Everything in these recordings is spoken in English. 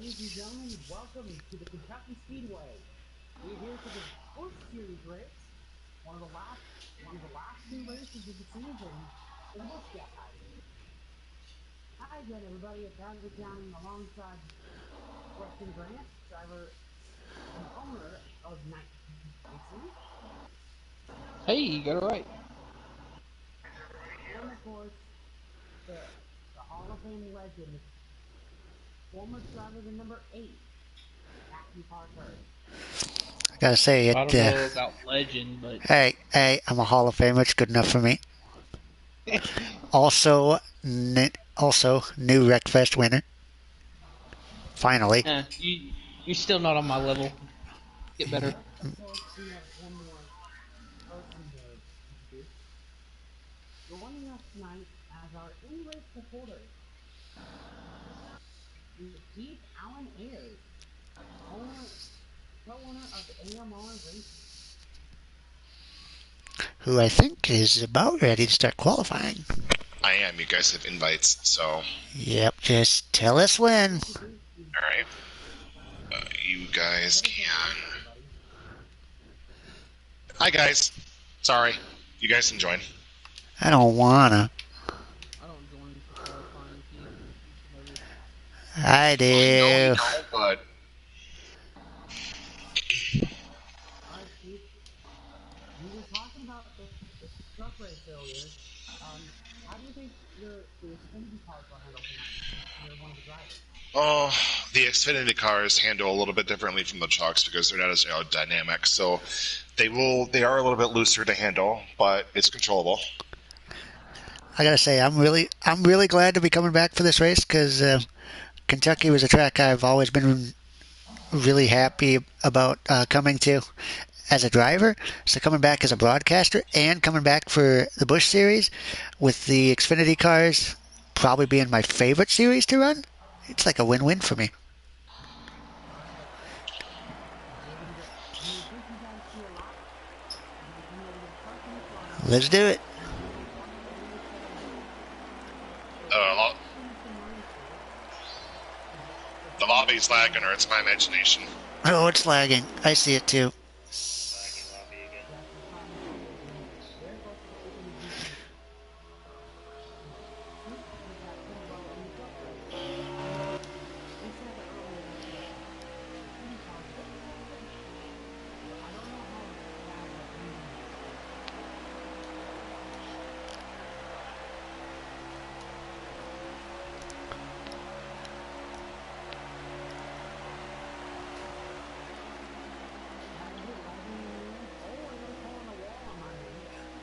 ladies and gentlemen, welcome to the Kentucky Speedway. We're here for the Busch Series race, one of the last two races of the season in Busch Gap. Hi again, everybody. It's Andrew County alongside Weston Grant, driver and owner of Night Racing. Hey, you got it right. And of course, the Hall of Fame legend, former driver the number 8, Matthew Parker. I gotta say it. I don't know about legend, but Hey, I'm a Hall of Famer. It's good enough for me. Also, new Wreckfest winner. Finally. you're still not on my level. Get better. Of course, we have one more person to introduce. Joining us tonight as our in-race supporter is Keith Allen Ayers, co-owner of AMR Racing. Who I think is about ready to start qualifying. I am. You guys have invites, so. Yep, just tell us when. Alright. You guys can. Hi, guys. Sorry. You guys can join. I don't wanna. I don't join for qualifying, Keith. I do. I know, but. Alright, Keith. We were talking about the truck race earlier. How do you think the Xfinity cars will handle tonight? You're one of the drivers. Oh, the Xfinity cars handle a little bit differently from the trucks because they're not as dynamic. So they are a little bit looser to handle, but it's controllable. I gotta say, I'm really glad to be coming back for this race because Kentucky was a track I've always been really happy about coming to as a driver. So coming back as a broadcaster and coming back for the Busch Series with the Xfinity cars probably being my favorite series to run, it's like a win-win for me. Let's do it. The lobby's lagging, or it's my imagination. Oh, it's lagging. I see it too.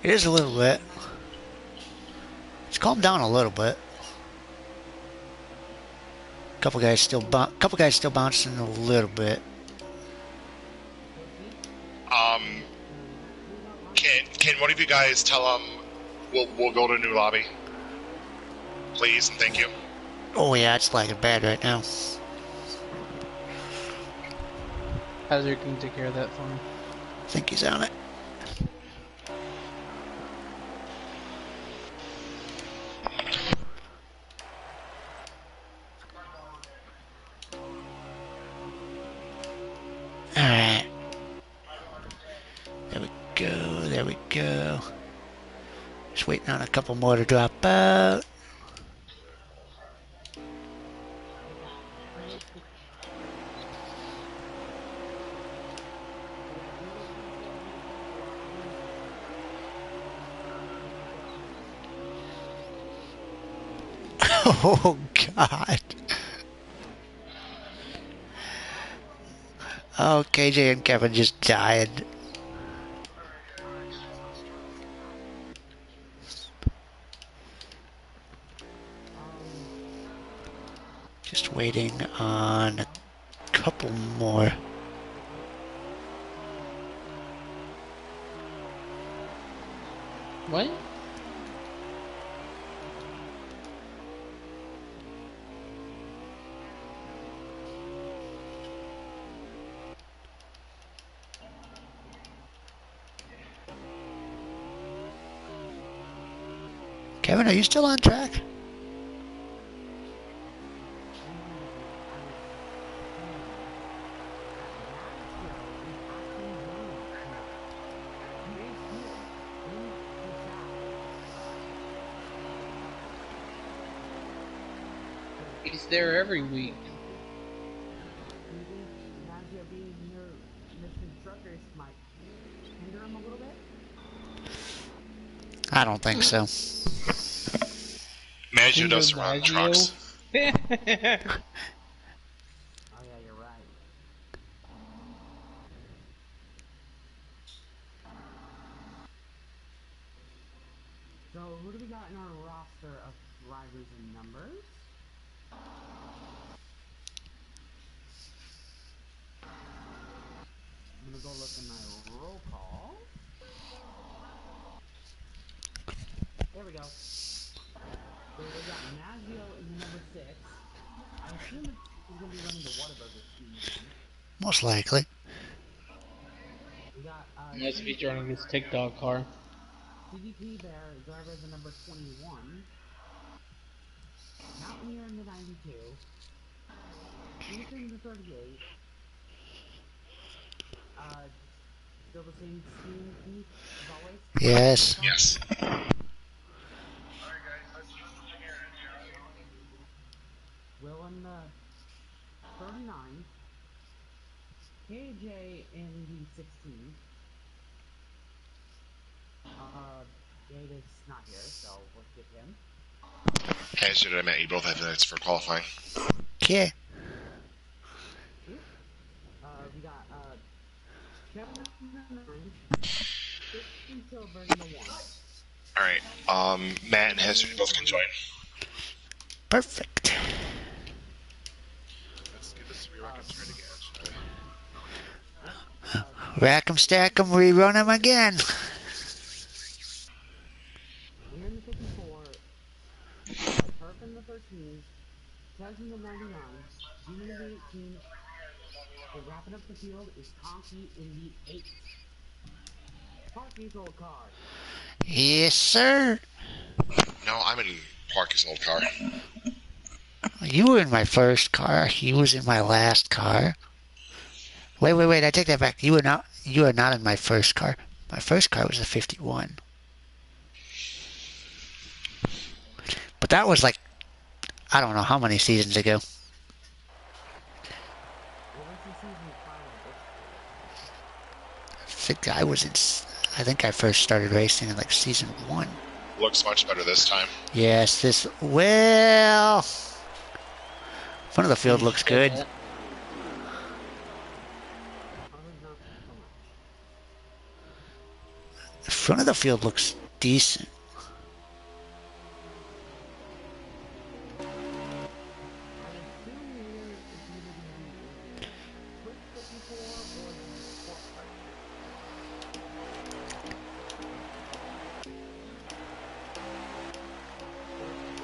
It is a little bit. It's calmed down a little bit. Couple guys still bouncing a little bit. Can one of you guys tell them we'll go to a new lobby, please, and thank you. Oh yeah, it's lagging bad right now. Hazard can take care of that for me. I think he's on it. Alright. There we go. Just waiting on a couple more to drop out. Oh, God. Oh, KJ and Kevin just died. Just waiting on a couple more. What? Kevin, are you still on track? He's there every week. Do you think Maggio being near Mr. Truckers might hinder him a little bit? I don't think so. Maggio Hinder does run Maggio. trucks. Oh yeah, you're right. So who do we got in our roster of drivers and numbers? I'm gonna go look in my roll call. There we go. So we got Maggio in the number 6. I assume he's gonna be running the Whataburger team again. Most likely. We got Unless he's running his TikTok car. CDP there, driver the number 21. Mountaineer in the 92. Keith in the 38. Still the same scheme, Keith, as always? Yes. Yes. Will in the 39. KJ in the 16. Davis not here, so we'll skip him. Hey, should I met you both have minutes for qualifying? Okay. We got Kevin in the 9. 15 Silver in the 1. Alright, Matt and Hester, you both can join. Perfect. Let's get this 3 rockets right again, shall we? Rack 'em, stack 'em, rerun 'em again. We're in the 54. Turf in the 13. Tez in the 99. Gene in the 18. And wrapping up the field is Conky in the 8. Parky's old car. Yes, sir. No, I'm in Parky's old car. You were in my first car. He was in my last car. Wait. I take that back. You are not in my first car. My first car was a 51. But that was like, I don't know how many seasons ago. I think I first started racing in like season 1. Looks much better this time. Yes, front of the field looks good. The front of the field looks decent.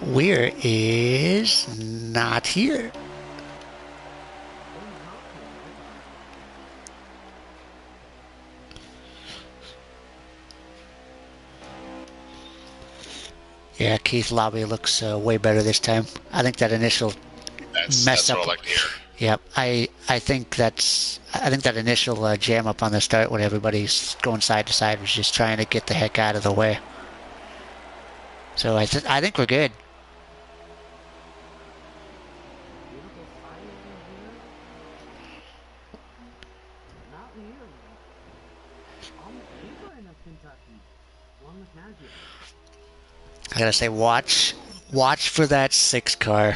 Weir is not here. Yeah, Keith Lobby looks way better this time. I think that initial That's up. what I like to hear. Yep, I think that initial jam up on the start when everybody's going side to side was just trying to get the heck out of the way. So I think we're good. I gotta say, watch for that 6 car.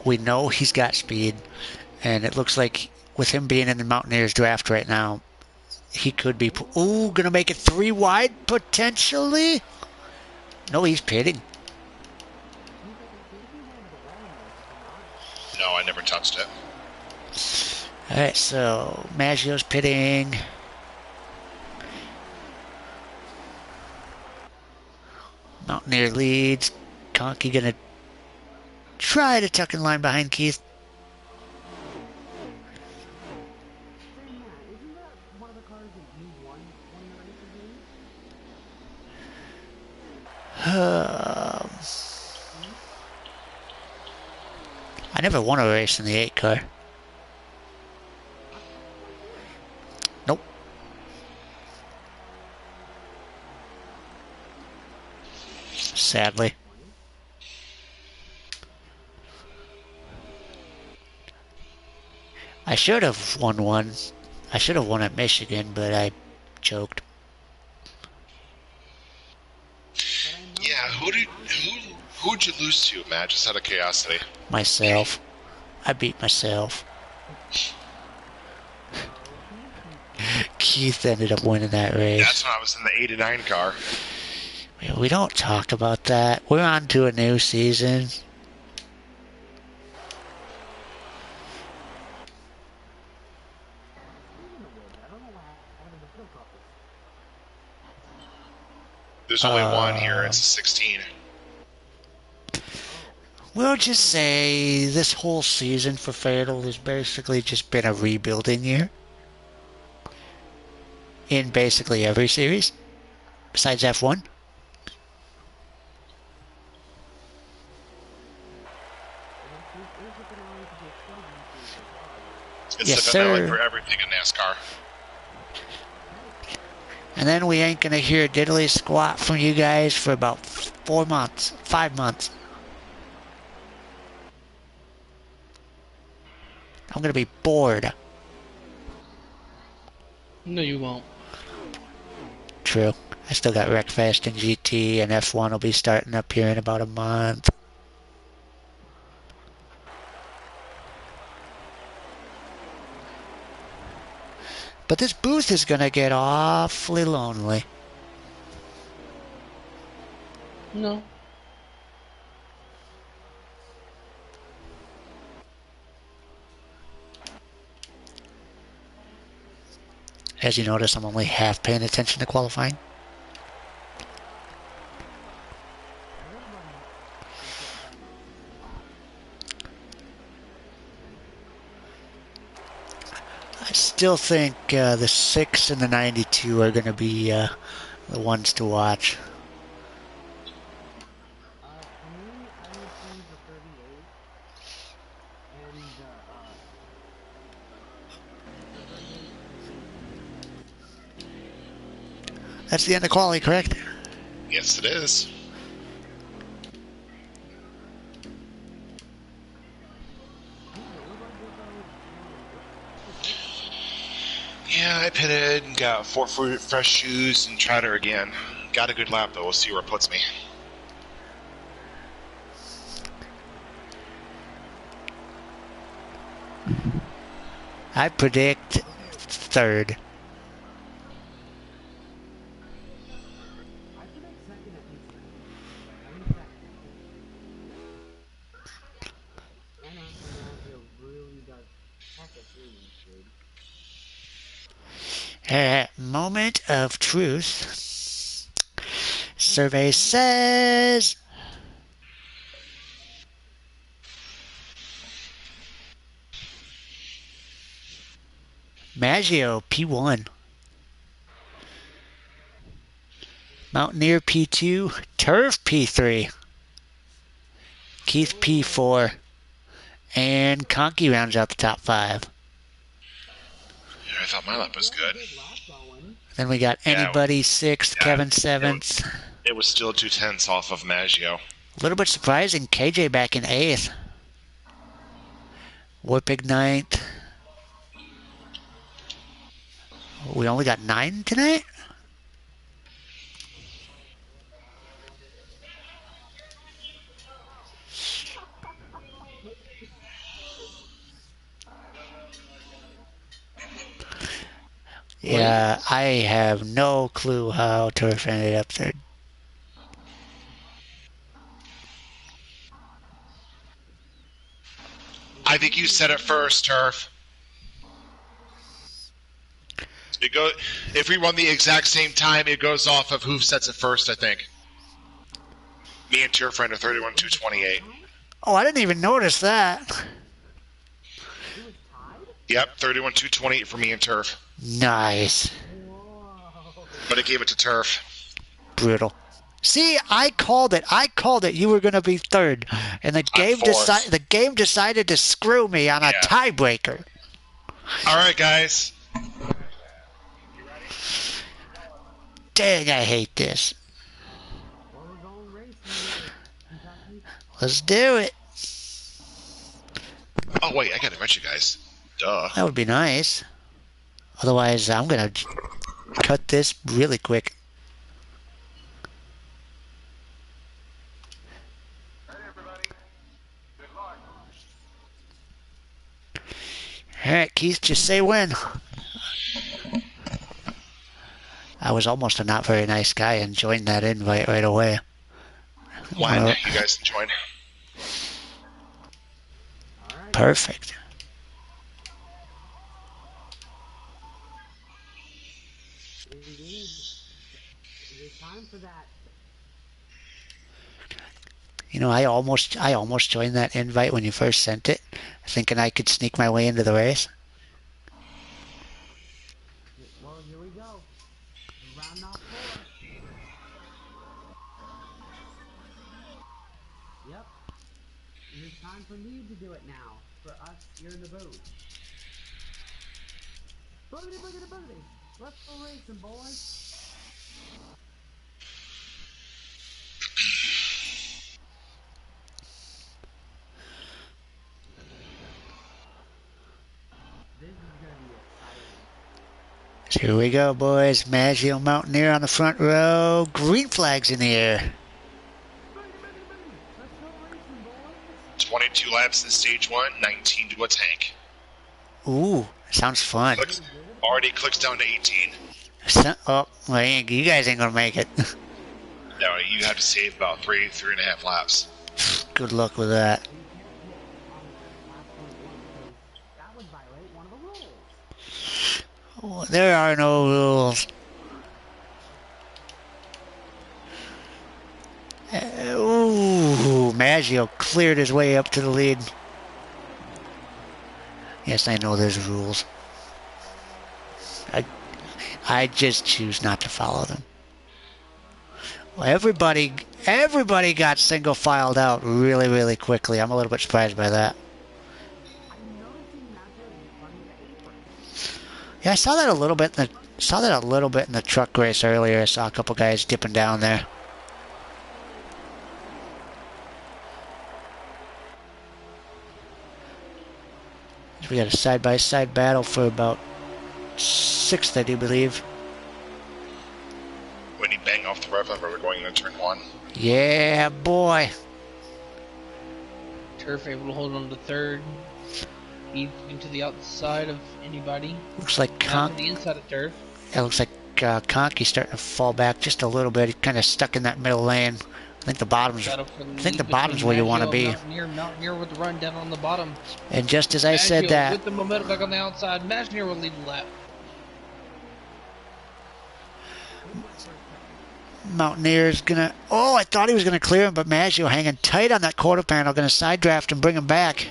We know he's got speed, and it looks like with him being in the Mountaineers draft right now, he could be. Gonna make it 3 wide potentially. No, he's pitting. No, I never touched it. All right, so Maggio's pitting. Mountaineer leads. Conky gonna try to tuck in line behind Keith. I never won a race in the 8 car. Nope. Sadly. I should have won one. I should have won at Michigan, but I choked. Yeah, who'd you lose to, Matt? Just out of curiosity. Myself. I beat myself. Keith ended up winning that race. That's when I was in the 89 car. We don't talk about that. We're on to a new season. There's only one here. It's a 16. We'll just say this whole season for Fatal has basically just been a rebuilding year. In basically every series. Besides F1. It's Yes, the finale sir. for everything in NASCAR. And then we ain't gonna hear diddly squat from you guys for about 4 months, 5 months. I'm gonna be bored. No, you won't. True. I still got Wreckfest and GT, and F1 will be starting up here in about a month. But this booth is gonna get awfully lonely. No. As you notice, I'm only half paying attention to qualifying. I still think the 6 and the 92 are going to be the ones to watch. For me, I would choose the 38. And, That's the end of quality, correct? Yes, it is. Yeah, I pitted and got 4 fresh shoes and tried her again. Got a good lap, though. We'll see where it puts me. I predict third. I think I'm second at least. I think second. And Alexander really does heck of things, dude. Moment of truth. Survey says Maggio P1, Mountaineer P2, Turf P3, Keith P4, and Conky rounds out the top 5. Yeah, I thought my lap was good. Good lap going. Then we got Anybody 6th, Kevin 7th. It was still 2/10 off of Maggio. A little bit surprising, KJ back in 8th. Warpig 9th. We only got 9 tonight? Yeah, I have no clue how Turf ended up third. I think you said it first, Turf. If we run the exact same time, it goes off of who sets it first, I think. Me and Turf ran a 31.228. Oh, I didn't even notice that. It was tied? Yep, 31.228 for me and Turf. Nice. Whoa. But it gave it to Turf. Brutal. See, I called it. I called it. You were going to be third. And the game decided to screw me on a tiebreaker. All right, guys. Dang, I hate this. Well, we're going racing. Kentucky. Let's do it. Oh, wait, I got to mention, guys. Duh. That would be nice. Otherwise, I'm going to cut this really quick. All right, Keith, just say when. I was almost a not very nice guy and joined that invite right away. When you guys join. Alright. Perfect. Indeed. It is time for that. You know, I almost joined that invite when you first sent it, thinking I could sneak my way into the race. Well, here we go. Round off 4. Yep. It is time for me to do it now. For us here in the booth. Boogity, boogity, boogity. Let's go racing, boys. This is going to be exciting. So here we go, boys. Maggio Mountaineer on the front row. Green flags in the air. 22 laps in stage 1, 19 to a tank. Ooh, sounds fun. Already clicks down to 18. Oh, well, you guys ain't gonna make it. No, you have to save about 3.5 laps. Good luck with that. That would violate one of the rules. Oh, there are no rules. Ooh, Maggio cleared his way up to the lead. Yes, I know there's rules. I just choose not to follow them. Well, everybody got single filed out really, really quickly. I'm a little bit surprised by that. Yeah, I saw that a little bit in the truck race earlier. I saw a couple guys dipping down there. We got a side-by-side battle for about 6th, I do believe. When you bang off the rev limiter, we're going into turn 1. Yeah, boy. Turf able to hold on to 3rd. Heat into the outside of anybody. Looks like The inside of Turf. It looks like Conky's starting to fall back just a little bit. He's kind of stuck in that middle lane. I think the bottom's where you want to be. Mountaineer with the run down on the bottom. And just as I said that, with the momentum back on the outside, Mountaineer will lead the lap. Mountaineer's gonna. Oh, I thought he was gonna clear him, but Maggio hanging tight on that quarter panel, gonna side draft and bring him back.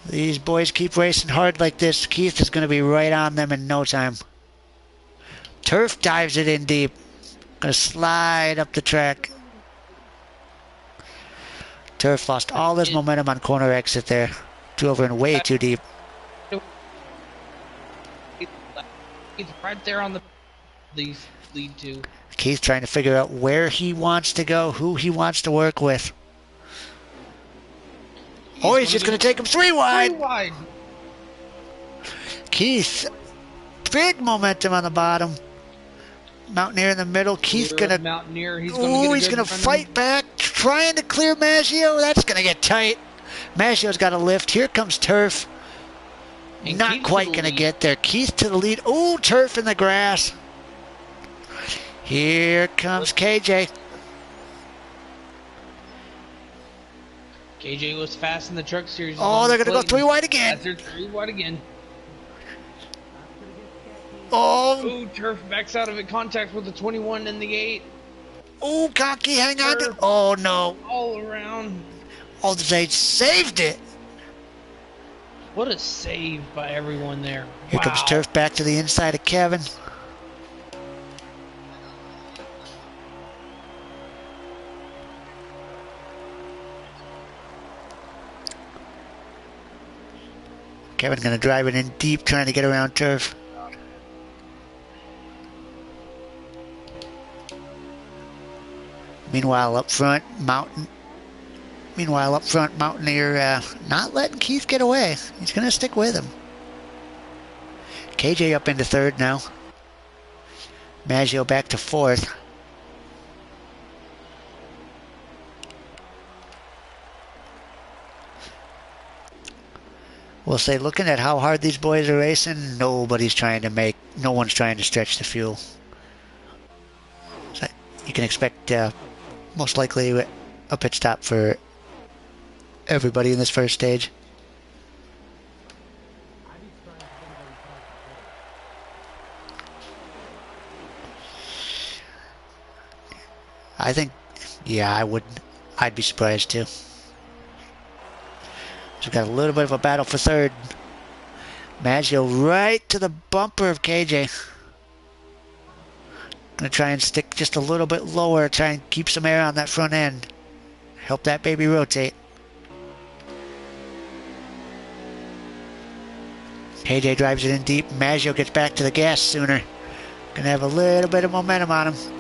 These boys keep racing hard like this. Keith is gonna be right on them in no time. Turf dives it in deep. Gonna slide up the track. Turf lost all his momentum on corner exit there. Drove in way too deep. He's right there on the lead two. Keith trying to figure out where he wants to go, who he wants to work with. He's just going to take him 3 wide. 3 wide. Keith, big momentum on the bottom. Mountaineer in the middle. Keith going to... Mountaineer. He's going to fight back, trying to clear Maggio. That's going to get tight. Maggio's got a lift. Here comes Turf. And Not Keith quite going to get there. Keith to the lead. Ooh, Turf in the grass. Here comes KJ. KJ was fast in the truck series. Oh, they're going to go 3 wide again. They're 3 wide again. Oh. Ooh, Turf backs out of it. Contact with the 21 and the 8. Ooh, Conky, hang on to... Oh, no. All around. Oh, they saved it. What a save by everyone there. Here comes Turf back to the inside of Kevin. Kevin going to drive it in deep, trying to get around Turf. Meanwhile, up front, Meanwhile, up front, Mountaineer not letting Keith get away. He's going to stick with him. KJ up into third now. Maggio back to fourth. We'll say, looking at how hard these boys are racing, no one's trying to stretch the fuel. So you can expect most likely a pit stop for everybody in this first stage. I think, yeah, I would. I'd be surprised too. So we've got a little bit of a battle for third. Maggio right to the bumper of KJ. Gonna try and stick just a little bit lower, try and keep some air on that front end. Help that baby rotate. KJ drives it in deep. Maggio gets back to the gas sooner. Gonna have a little bit of momentum on him.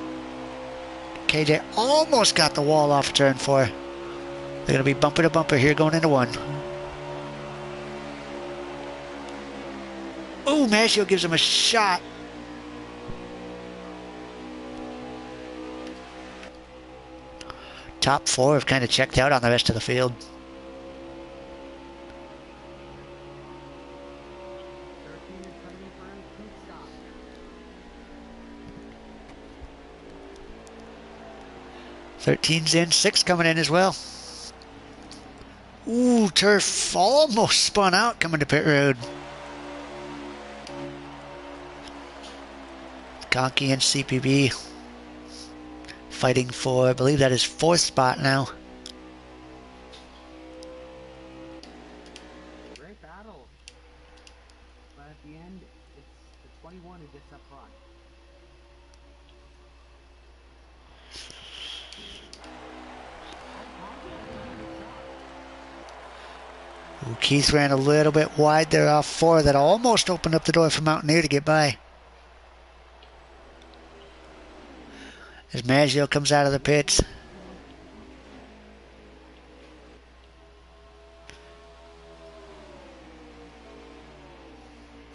KJ almost got the wall off turn 4. They're going to be bumper to bumper here going into 1. Ooh, Maggio gives him a shot. Top 4 have kind of checked out on the rest of the field. Thirteen's in, 6 coming in as well. Ooh, turf almost spun out coming to pit road. Conky and CPB fighting for, I believe that is 4th spot now. Great battle. But at the end, it's the 21 who gets up front. Ooh, Keith ran a little bit wide there off 4. That almost opened up the door for Mountaineer to get by. As Maggio comes out of the pits.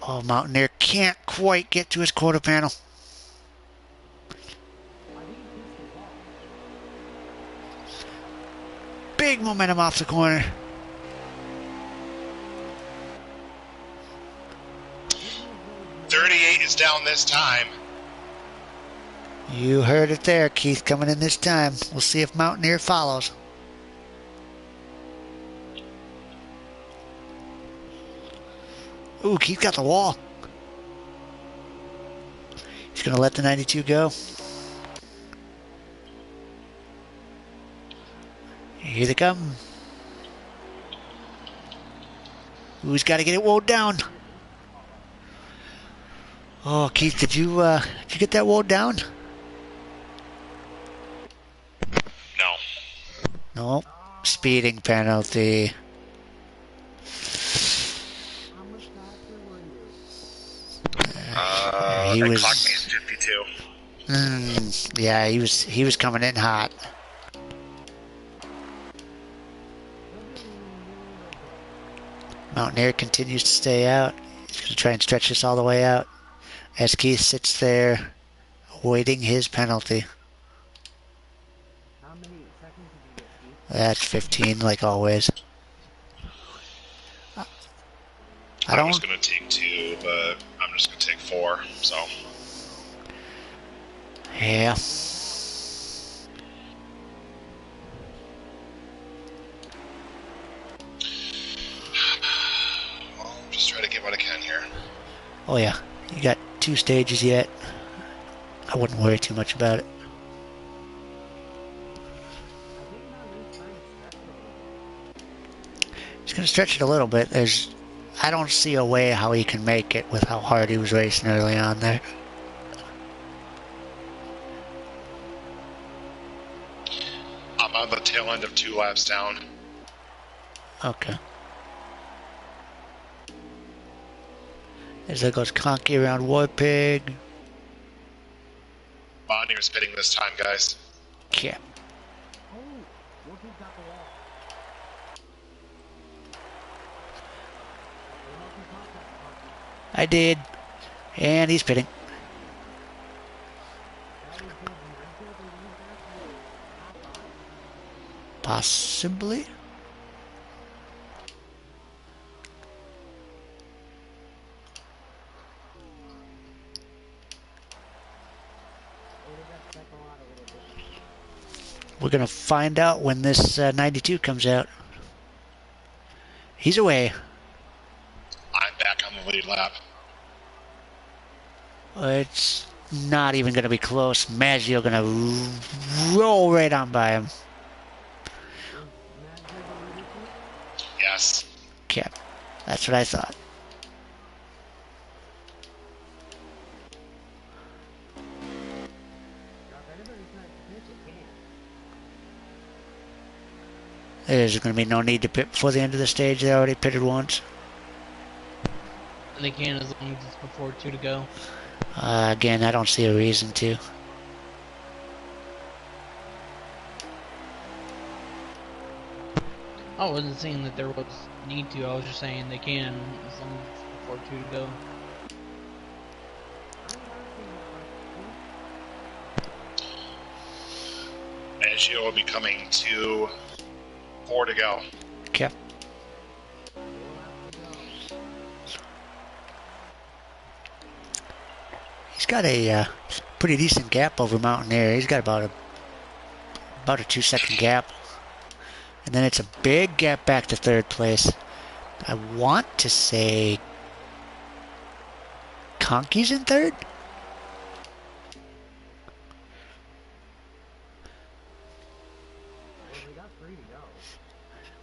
Oh, Mountaineer can't quite get to his quarter panel. Big momentum off the corner. .38 is down this time. You heard it there, Keith coming in this time. We'll see if Mountaineer follows. Ooh, Keith got the wall. He's going to let the 92 go. Here they come. Ooh, he's got to get it walled down. Oh, Keith, did you get that walled down? No. No. Speeding penalty. He was. Clocked me at 52. Yeah, he was coming in hot. Mountaineer continues to stay out. He's going to try and stretch this all the way out as Keith sits there awaiting his penalty. How many seconds did you get, Keith? That's 15, like always. I was going to take 2, but I'm just going to take 4, so. Yeah. Well, just try to get what I can here. Oh yeah, you got 2 stages yet. I wouldn't worry too much about it. He's going to stretch it a little bit. I don't see a way how he can make it with how hard he was racing early on there. I'm on the tail end of 2 laps down. Okay. As there goes Conky around Warpig. Mountaineer's pitting this time, guys. Yeah. Oh, Warpig got the wall. I did. And he's pitting. Possibly. We're going to find out when this 92 comes out. He's away. I'm back on the lead lap. It's not even going to be close. Maggio going to roll right on by him. Yes. Okay, that's what I thought. There's going to be no need to pit before the end of the stage. They already pitted once. And they can as long as it's before 2 to go. Again, I don't see a reason to. I wasn't saying that there was need to. I was just saying they can as long as it's before 2 to go. Maggio will be coming to 4 to go. Okay. He's got a pretty decent gap over Mountaineer. He's got about a 2-second gap. And then it's a big gap back to third place. I want to say Conky's in third?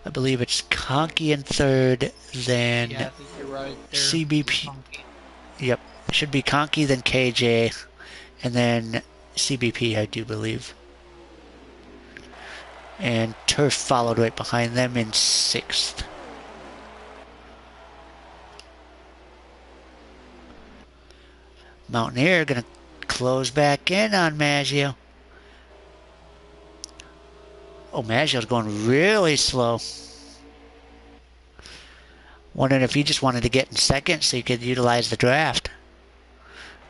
I believe it's Conky in third, then Yeah, I think you're right. CBP. Yep. It should be Conky, then KJ, and then CBP, I do believe. And Turf followed right behind them in sixth. Mountaineer going to close back in on Maggio. Oh, Maggio's going really slow. Wondering if he just wanted to get in second so he could utilize the draft.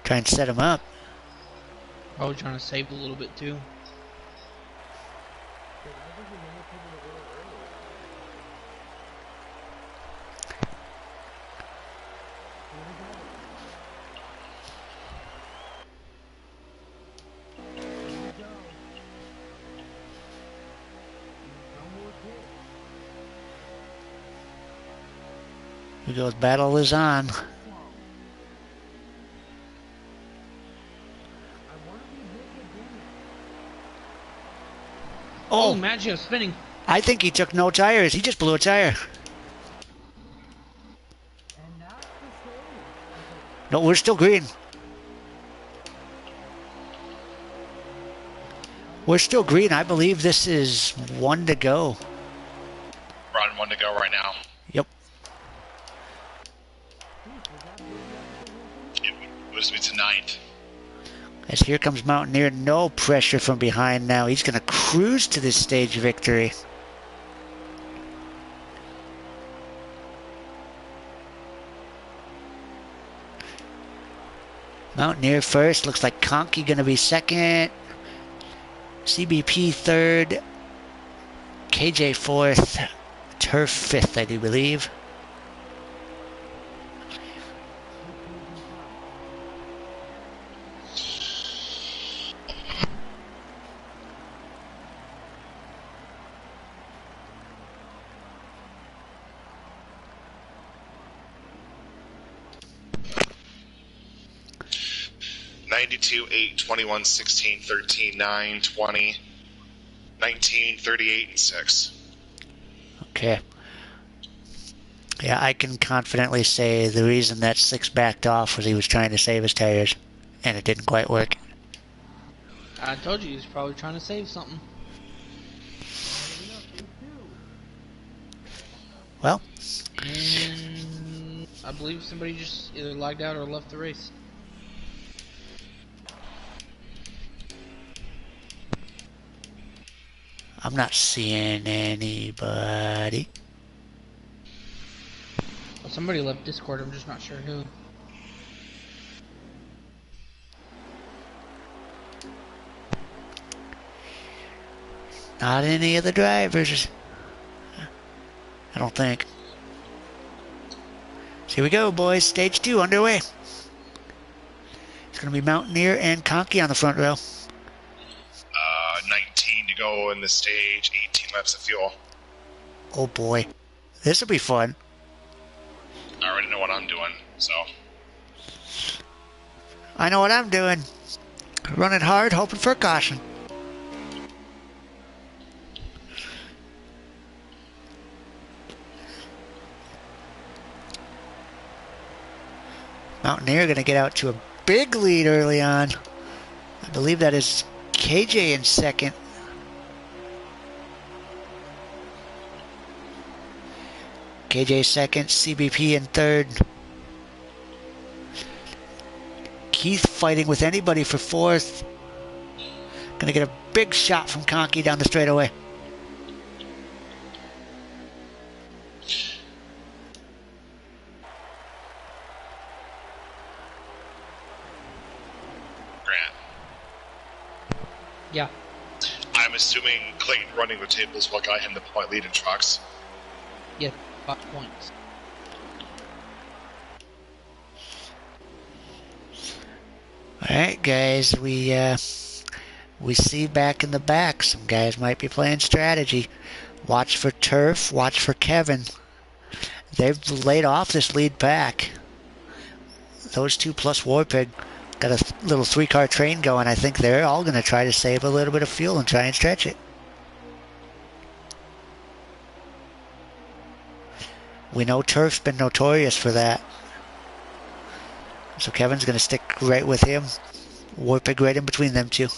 Try and set him up. Probably trying to save a little bit too. Here goes, battle is on. Oh, Maggio spinning. I think he took no tires. He just blew a tire. No, we're still green. We're still green. I believe this is 1 to go. We're on 1 to go right now. Yep. It moves me to 9th. As here comes Mountaineer. No pressure from behind now. He's going to cruise to this stage victory. Mountaineer first. Looks like Conky going to be second. CBP third. KJ fourth. Turf fifth, I do believe. '92, 8, 21, 16, 13, 9, 20, 19, 38, and 6. Okay. Yeah, I can confidently say the reason that 6 backed off was he was trying to save his tires, and it didn't quite work. I told you he was probably trying to save something. Well, And I believe somebody just either lagged out or left the race. I'm not seeing anybody. Well, somebody left Discord, I'm just not sure who. Not any of the drivers. I don't think. So here we go, boys. Stage 2 underway. It's going to be Mountaineer and Conky on the front row. 19 to go in the stage, 18 laps of fuel. Oh boy. This will be fun. I already know what I'm doing, so. I know what I'm doing. Running hard, hoping for a caution. Mountaineer going to get out to a big lead early on. I believe that is KJ in second. KJ second, CBP in third. Keith fighting with anybody for fourth. Gonna get a big shot from Conky down the straightaway. Grant. Yeah. I'm assuming Clayton running the tables will got him the point lead in trucks. Yeah, 5 points. Alright guys, we see back in the back some guys might be playing strategy. Watch for Turf, watch for Kevin. They've laid off this lead pack. Those two plus Warpig got a little 3-car train going. I think they're all going to try to save a little bit of fuel and try and stretch it. We know Turf's been notorious for that. So Kevin's going to stick right with him. Warpig right in between them two.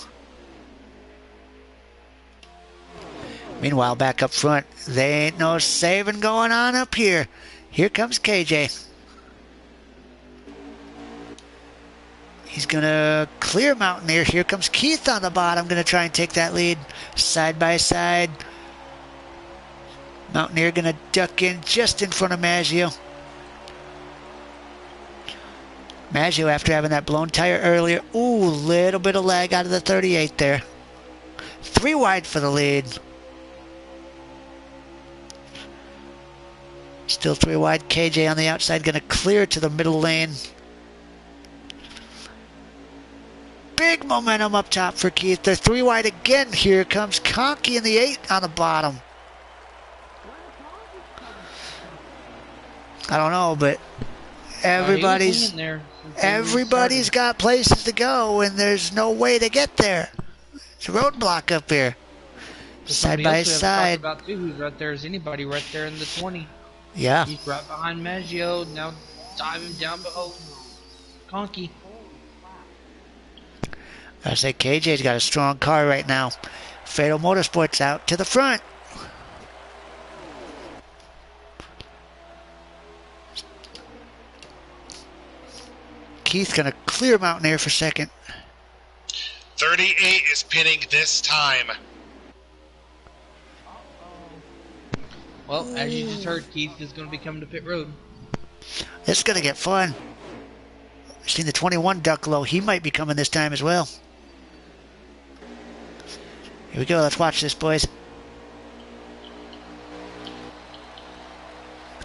Meanwhile, back up front, there ain't no saving going on up here. Here comes KJ. He's going to clear Mountaineer. Here comes Keith on the bottom. Going to try and take that lead side by side. Mountaineer going to duck in just in front of Maggio. Maggio, after having that blown tire earlier, ooh, little bit of lag out of the 38 there. 3 wide for the lead. Still 3 wide. KJ on the outside, going to clear to the middle lane. Big momentum up top for Keith. They're 3 wide again. Here comes Conky in the 8 on the bottom. I don't know, but everybody's got places to go, and there's no way to get there. It's a roadblock up here. Side by side. About who's right there is anybody right there in the 20. Yeah. He's right behind Maggio. Now diving down below Conky. I say KJ's got a strong car right now. Fatal Motorsports out to the front. Keith's going to clear Mountaineer for second. 38 is pinning this time. Well, as you just heard, Keith is going to be coming to pit road. This is going to get fun. I've seen the 21 duck low. He might be coming this time as well. Here we go. Let's watch this, boys.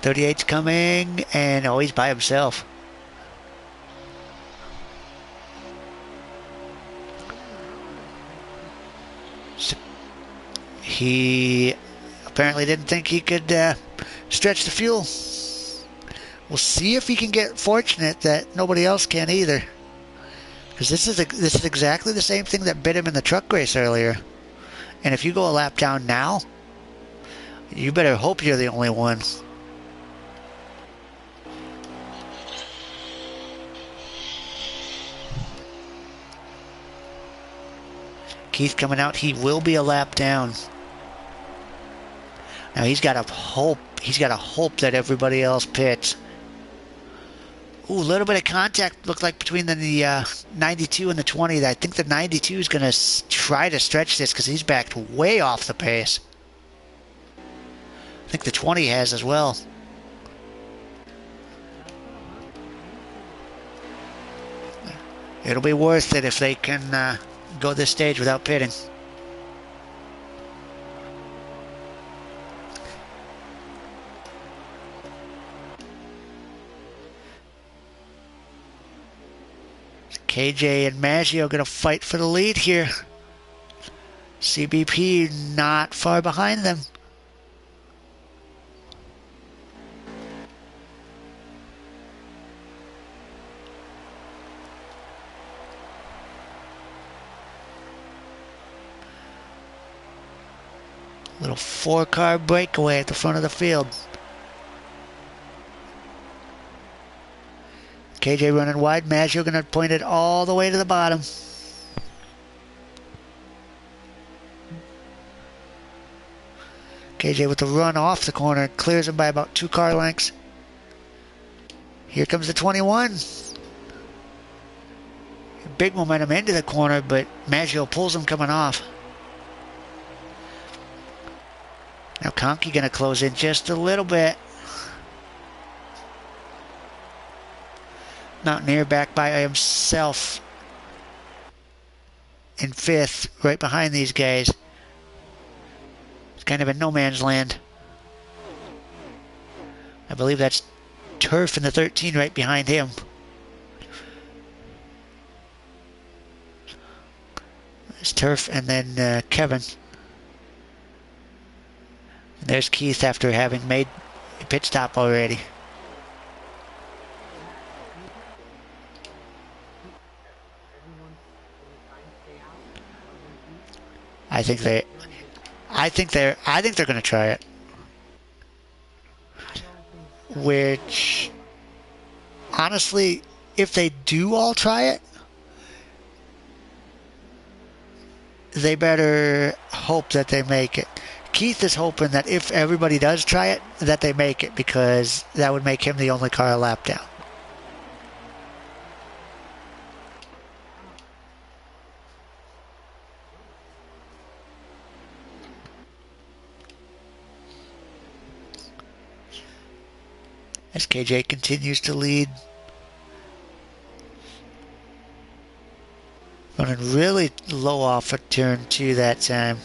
38's coming, and oh, he's by himself. So he apparently didn't think he could stretch the fuel. We'll see if he can get fortunate that nobody else can either. Because this is exactly the same thing that bit him in the truck race earlier. And if you go a lap down now, you better hope you're the only one. Keith coming out, he will be a lap down. Now he's got to hope that everybody else pits. Ooh, a little bit of contact looked like between the 92 and the 20. I think the 92 is going to try to stretch this because he's backed way off the pace. I think the 20 has as well. It'll be worth it if they can go this stage without pitting. KJ and Maggio going to fight for the lead here. CBP not far behind them. Little 4-car breakaway at the front of the field. KJ running wide. Maggio going to point it all the way to the bottom. KJ with the run off the corner. Clears him by about 2 car lengths. Here comes the 21. Big momentum into the corner, but Maggio pulls him coming off. Now Conkey going to close in just a little bit. Mountaineer back by himself in 5th, right behind these guys. It's kind of in no man's land. I believe that's Turf in the 13 right behind him. It's Turf and then Kevin. And there's Keith after having made a pit stop already. I think they're going to try it. Which, honestly, if they do all try it, they better hope that they make it. Keith is hoping that if everybody does try it, that they make it, because that would make him the only car a lap down. As KJ continues to lead. Running really low off of turn 2 that time.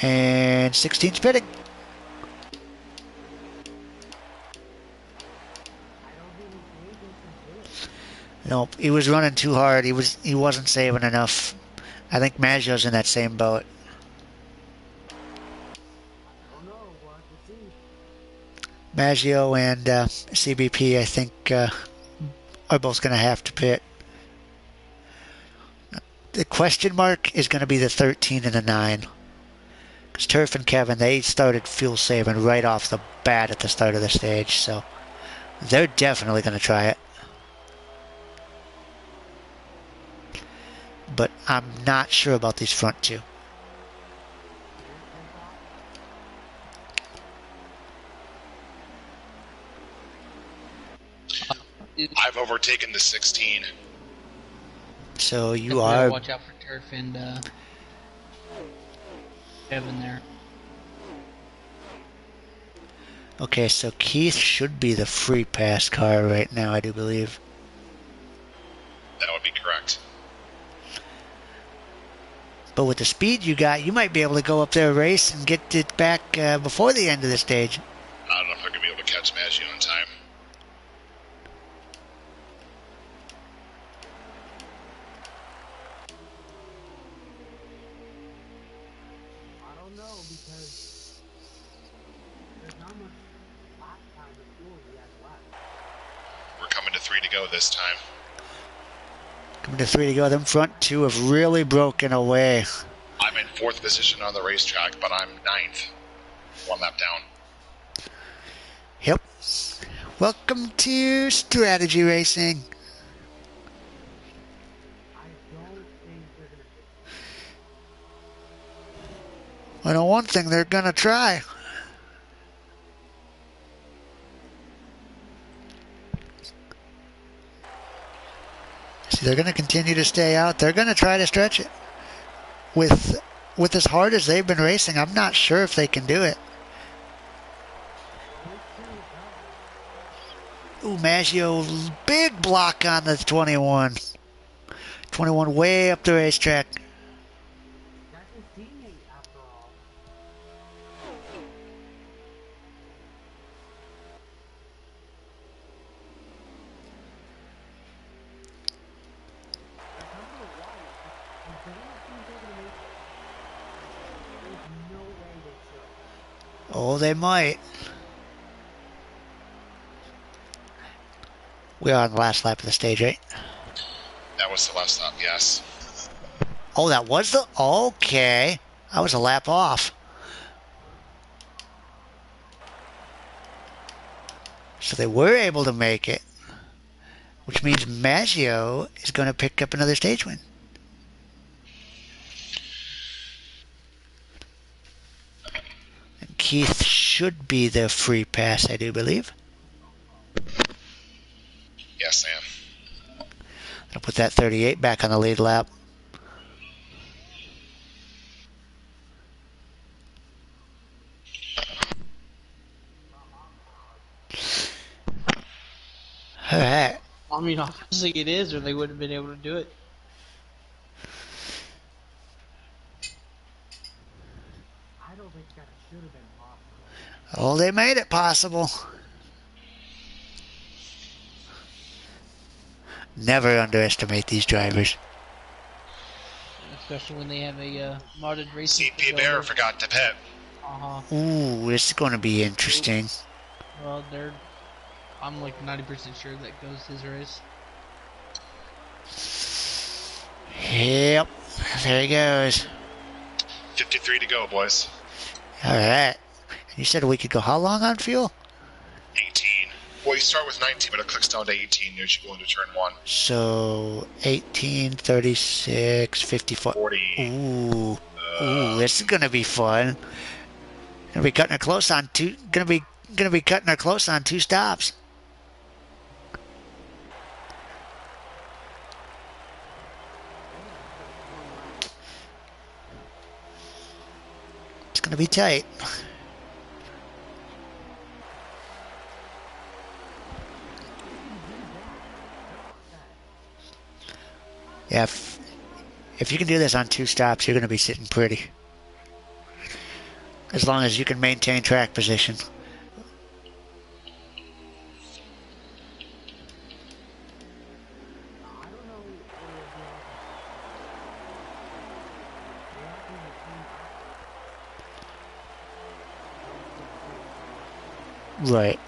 And 16's pitting. Nope, he was running too hard. He wasn't saving enough. I think Maggio's in that same boat. Maggio and CBP, I think, are both going to have to pit. The question mark is going to be the 13 and the 9. Because Turf and Kevin, they started fuel saving right off the bat at the start of the stage, so they're definitely going to try it. But I'm not sure about these front 2. I've overtaken the 16. So you Definitely are... Watch out for Turf and Kevin there. Okay, so Keith should be the free pass car right now, I do believe. That would be correct. But with the speed you got, you might be able to go up there, race, and get it back before the end of the stage. I don't know if I'm going to be able to catch Maggio in time. I don't know, because there's not much lap time of fuel he has left. We're coming to 3 to go this time. Coming to 3 to go. Them front 2 have really broken away. I'm in 4th position on the racetrack, but I'm 9th. 1 lap down. Yep. Welcome to strategy racing. I don't think they're going to. I know one thing they're going to try. See, they're going to continue to stay out. They're going to try to stretch it. With as hard as they've been racing, I'm not sure if they can do it. Ooh, Maggio, big block on the 21. 21 way up the racetrack. That's his teammate, after all. Oh, they might. We are on the last lap of the stage, right? That was the last lap, yes. Oh, that was the... Okay. I was a lap off. So they were able to make it, which means Maggio is going to pick up another stage win. And Keith should be the free pass, I do believe. Yes, I am. I'll put that 38 back on the lead lap. All right. I mean, obviously it is, or they wouldn't have been able to do it. I don't think that should have been possible. Oh, they made it possible. Never underestimate these drivers. Especially when they have a modded racing. CP Bear forgot to pit. Ooh, this is going to be interesting. Well, I'm like 90% sure that goes his race. Yep, there he goes. 53 to go, boys. All right. You said we could go how long on fuel? 18. Well, you start with 19, but it clicks down to 18 as you go into turn 1. So 18, 36, 54. 40. Ooh, this is gonna be fun. Gonna be cutting it close on two. Gonna be cutting her close on 2 stops. It's gonna be tight. Yeah, if you can do this on 2 stops, you're going to be sitting pretty. As long as you can maintain track position. Right.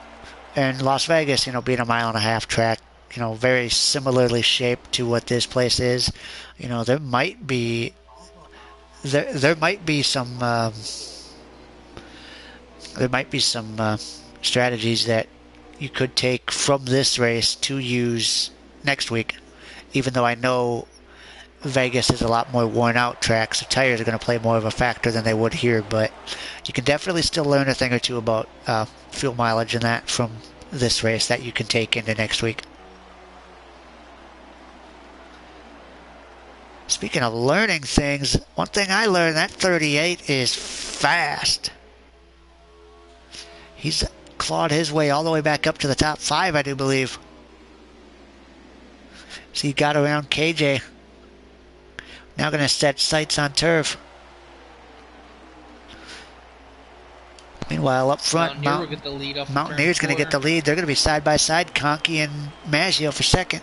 And Las Vegas, being a 1.5-mile track, very similarly shaped to what this place is. There might be some strategies that you could take from this race to use next week. Even though I know Vegas is a lot more worn out track, so tires are going to play more of a factor than they would here, but you can definitely still learn a thing or two about fuel mileage and that from this race that you can take into next week. Speaking of learning things, one thing I learned, that 38 is fast. He's clawed his way all the way back up to the top 5, I do believe. So he got around KJ. Now going to set sights on turf. Meanwhile, up front, Mountaineer's going to get the lead. They're going to be side by side, Conkey and Maggio for second.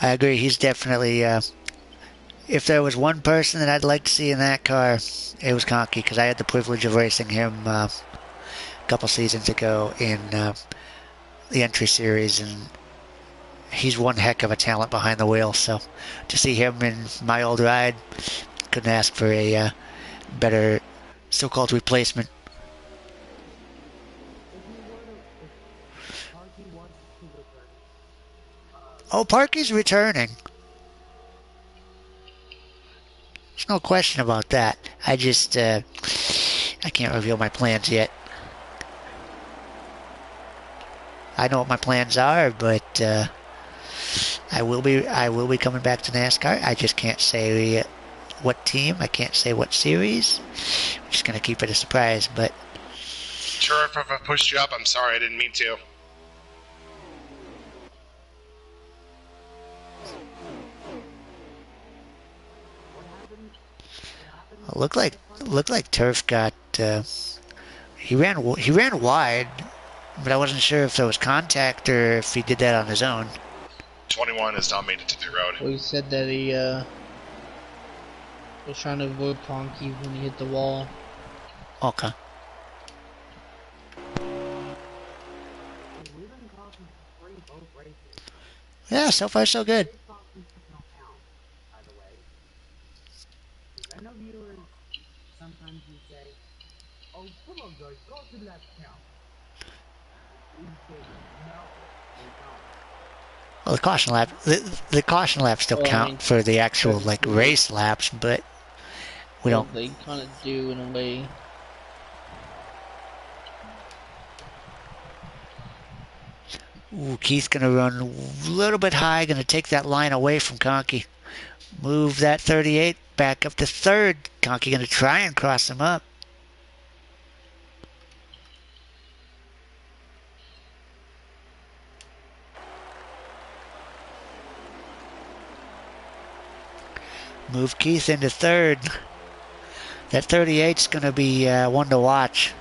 I agree. He's definitely, if there was one person that I'd like to see in that car, it was Conkey, because I had the privilege of racing him a couple seasons ago in the entry series, and he's one heck of a talent behind the wheel. So to see him in my old ride, couldn't ask for a better so-called replacement. Oh, Parky's returning. There's no question about that. I just, I can't reveal my plans yet. I know what my plans are, but I will be coming back to NASCAR. I just can't say what team. I can't say what series. I'm just gonna keep it a surprise. But sure, if I pushed you up, I'm sorry. I didn't mean to. Looked like Turf got He ran wide, but I wasn't sure if there was contact or if he did that on his own. 21 has now made it to the road. Well, he said that he was trying to avoid Conky when he hit the wall. Okay. Yeah, so far so good. I know viewers sometimes you say, "Oh, come on, guys, caution laps count." We say, "No, they don't." Well, the caution laps still count for the actual like race laps, but we don't. They kind of do in a way. Ooh, Keith's gonna run a little bit high, gonna take that line away from Conky. Move that 38 back up to third. Conky gonna try and cross him up. Move Keith into third. That 38's going to be one to watch.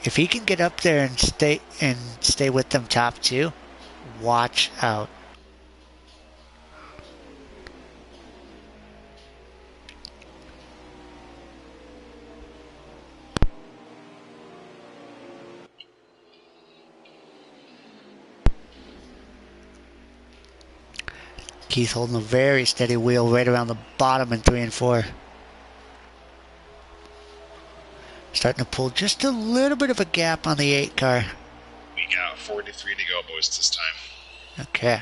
If he can get up there and stay with them top two, watch out. Keith holding a very steady wheel right around the bottom in 3 and 4. Starting to pull just a little bit of a gap on the 8 car. We got 43 to go, boys, this time. Okay.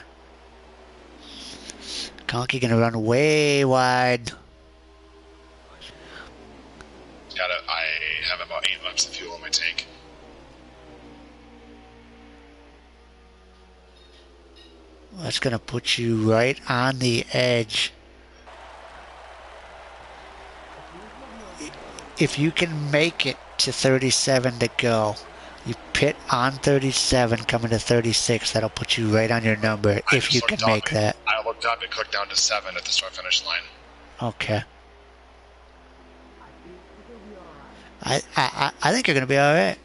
Conky gonna run way wide. I have about 8 laps of fuel in my tank. That's gonna put you right on the edge. If you can make it to 37 to go, you pit on 37 coming to 36. That'll put you right on your number if you can make that. I looked up and clicked down to 7 at the start finish line. Okay. I think you're gonna be all right.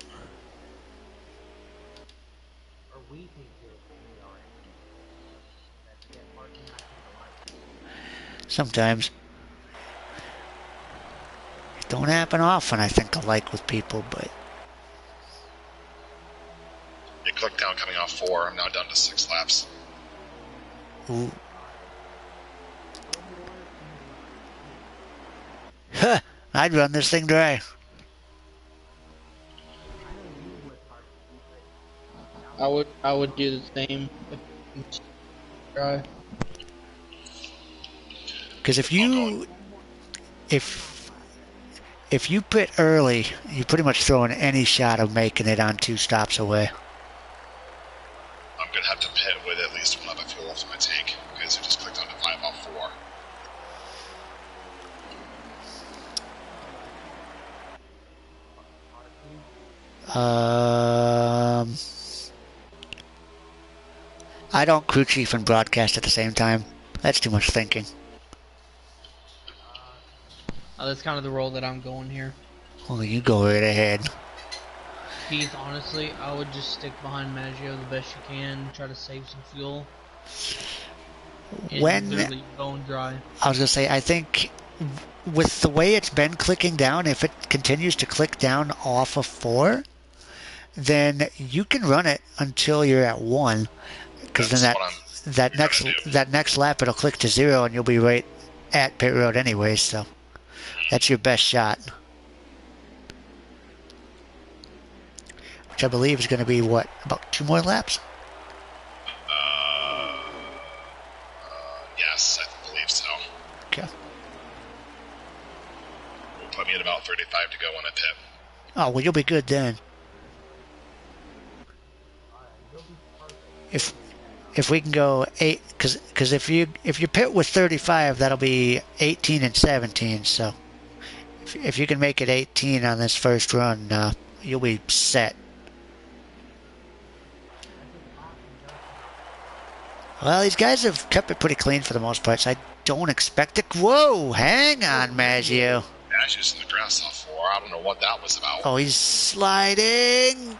Sometimes. It don't happen often, I think, alike with people, but... It clicked down coming off 4. I'm now down to 6 laps. Ooh. Huh! I'd run this thing dry. I would do the same. Dry. Because if you pit early, you pretty much throwing any shot of making it on 2 stops away. I'm gonna have to pit with at least 1 lap of fuel left in my tank because it just clicked on to 5 off 4. I don't crew chief and broadcast at the same time. That's too much thinking. That's kind of the role that I'm going here. Well, you go right ahead. Keith, honestly, I would just stick behind Maggio the best you can, try to save some fuel. When literally bone dry. I was gonna say, I think with the way it's been clicking down, if it continues to click down off of 4, then you can run it until you're at 1, because then that next lap it'll click to 0 and you'll be right at pit road anyway. So that's your best shot, which I believe is going to be what, about 2 more laps. Yes, I believe so. Okay. Will put me at about 35 to go when I pit. Oh well, you'll be good then. If we can go 8, because if you pit with 35, that'll be 18 and 17. So if you can make it 18 on this first run, you'll be set. Well, these guys have kept it pretty clean for the most part, so I don't expect it. Whoa, hang on, Maggio. Maggio's in the grass off 4. I don't know what that was about. Oh, he's sliding.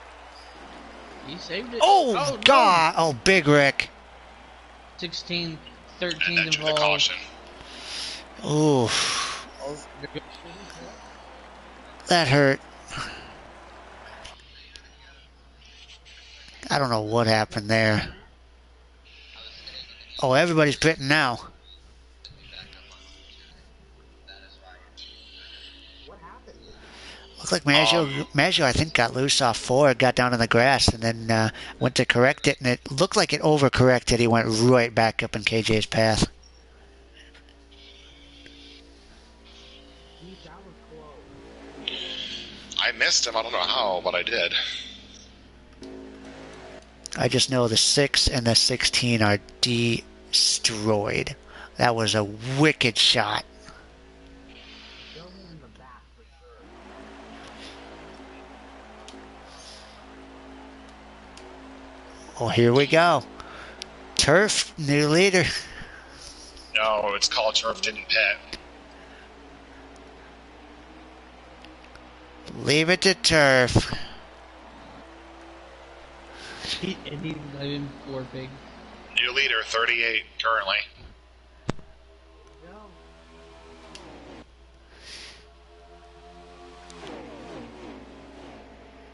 He saved it. Oh, God. No. Oh, Big Rick. 16, And 13 then to the involved. caution. Oof. Oh, there goes- That hurt. I don't know what happened there. Oh, everybody's pitting now. What happened? Looks like Maggio, I think, got loose off 4, got down in the grass, and then went to correct it, and it looked like it overcorrected. He went right back up in KJ's path. Geez, that was close. I missed him. I don't know how, but I did. I just know the 6 and the 16 are destroyed. That was a wicked shot. Throw him in the back for sure. Oh, here we go. Turf, new leader. No, it's called Turf didn't pit. Leave it to Turf. And he's not even 4 big. New leader, 38 currently.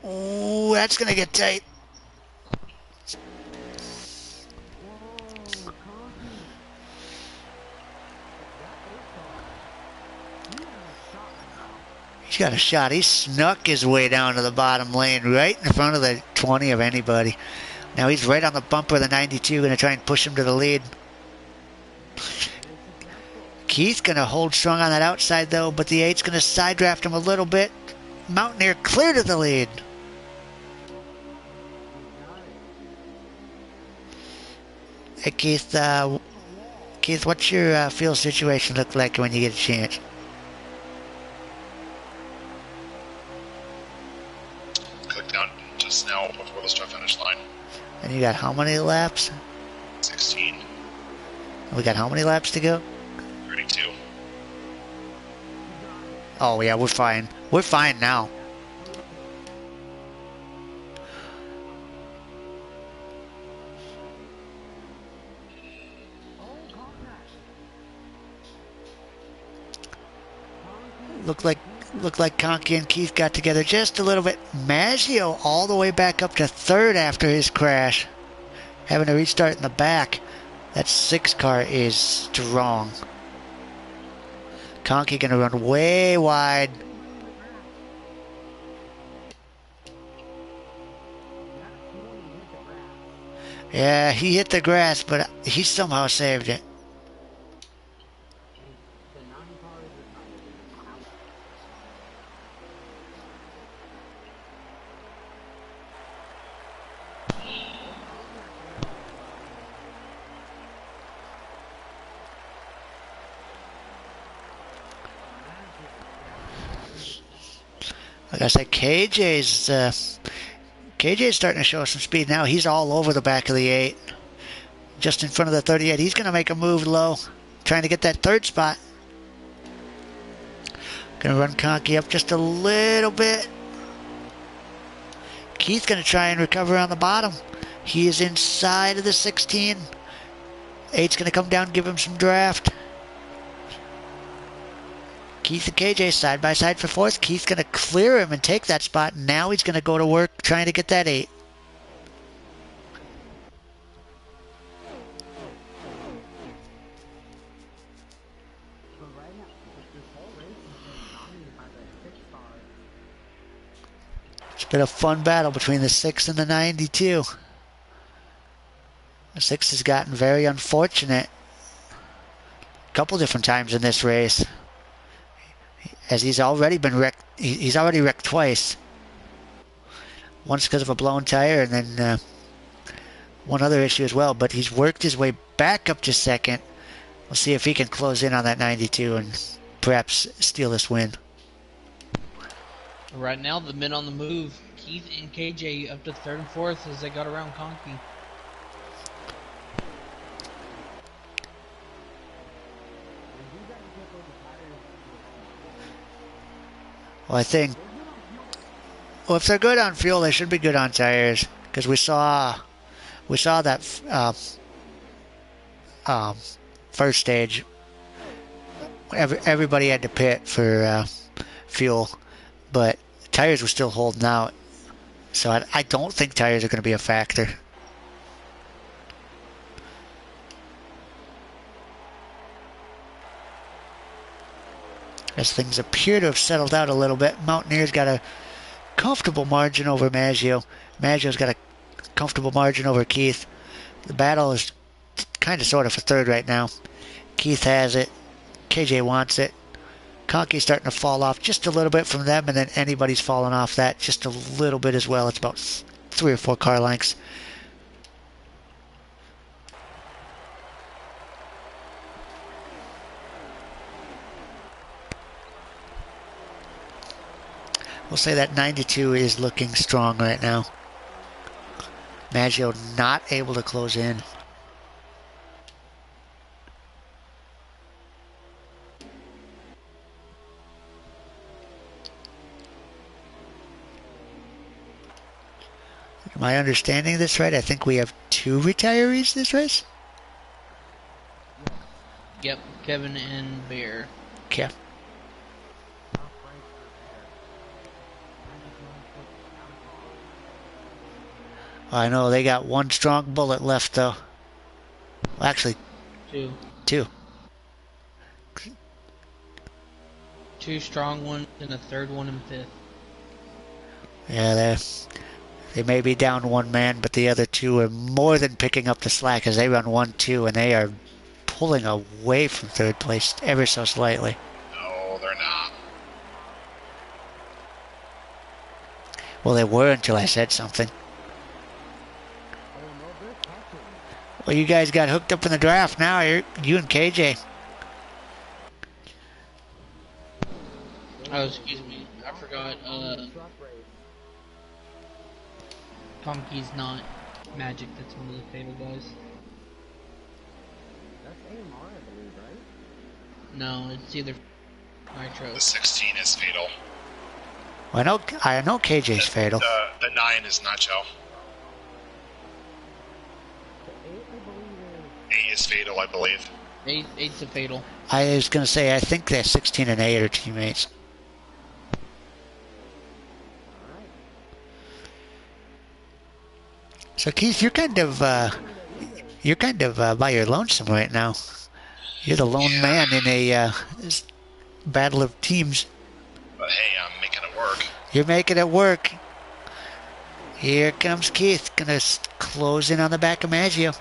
Oh, that's going to get tight. He's got a shot. He snuck his way down to the bottom lane, right in front of the 20 of anybody. Now he's right on the bumper of the 92, going to try and push him to the lead. Keith's going to hold strong on that outside, though, but the 8's going to side draft him a little bit. Mountaineer clear to the lead. Hey, Keith, what's your field situation look like when you get a chance? Click down just now before the start finish line. And you got how many laps? 16. We got how many laps to go? 32. Oh, yeah, we're fine. We're fine now. Looked like Conky and Keith got together just a little bit. Maggio all the way back up to 3rd after his crash. Having to restart in the back. That 6 car is strong. Conky gonna run way wide. Yeah, he hit the grass, but he somehow saved it. Like I said, KJ's starting to show some speed now. He's all over the back of the 8. Just in front of the 38. He's going to make a move low, trying to get that 3rd spot. Going to run Conky up just a little bit. Keith's going to try and recover on the bottom. He is inside of the 16. 8's going to come down, give him some draft. Keith and KJ side by side for 4th. Keith's going to clear him and take that spot. Now he's going to go to work trying to get that 8. It's been a fun battle between the 6 and the 92. The 6 has gotten very unfortunate a couple different times in this race, as he's already been wrecked. He's already wrecked twice. Once because of a blown tire, and then one other issue as well. But he's worked his way back up to 2nd. We'll see if he can close in on that 92 and perhaps steal this win. Right now, the men on the move, Keith and KJ up to 3rd and 4th as they got around Conky. Well, I think, well, if they're good on fuel, they should be good on tires. Because we saw that first stage. Everybody had to pit for fuel, but tires were still holding out. So I don't think tires are going to be a factor. As things appear to have settled out a little bit, Mountaineer's got a comfortable margin over Maggio. Maggio's got a comfortable margin over Keith. The battle is kind of sort of for third right now. Keith has it. KJ wants it. Conky's starting to fall off just a little bit from them, and then anybody's falling off that just a little bit as well. It's about 3 or 4 car lengths. We'll say that 92 is looking strong right now. Maggio not able to close in. Am I understanding this right? I think we have 2 retirees this race? Yep, Kevin and Bear. Okay. I know they got 1 strong bullet left though. Well, actually, 2. 2. 2 strong ones and a third one in 5th. Yeah, they may be down 1 man, but the other 2 are more than picking up the slack as they run 1-2, and they are pulling away from 3rd place ever so slightly. No, they're not. Well, they were until I said something. Well, you guys got hooked up in the draft now. You and KJ. Oh, excuse me. I forgot. Conky's not Magic. That's one of the fatal guys. That's AMR, I believe, right? No, it's either Nitro. The 16 is fatal. Well, I know KJ's fatal. The 9 is Nacho. The 8, I believe, 8 is fatal, I believe. 8's a fatal. I was going to say, I think that 16 and 8 are teammates. So Keith, you're kind of by your lonesome right now. You're the lone man in a battle of teams. But hey, I'm making it work. You're making it work. Here comes Keith, gonna close in on the back of Maggio.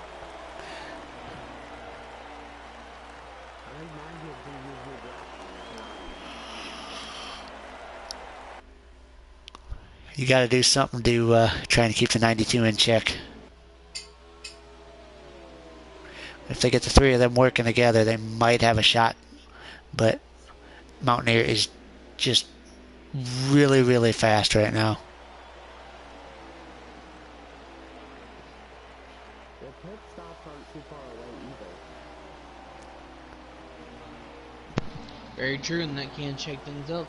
You got to do something to try and keep the 92 in check. If they get the 3 of them working together, they might have a shot. But Mountaineer is just really, really fast right now. the pit stops aren't too far away either. Very true, and that can shake things up.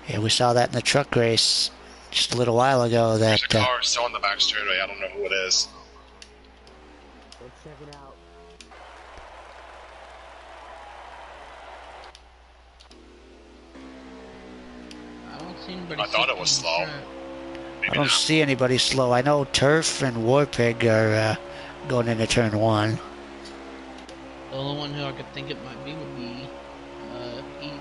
Yeah, we saw that in the truck race just a little while ago. That There's a car still in the back straightaway. I don't know who it is. Let's check it out. I don't see anybody. I thought it was slow. track. Maybe I don't not. see anybody slow. I know Turf and Warpig are going into turn 1. The only one who I could think it might be would be Heath.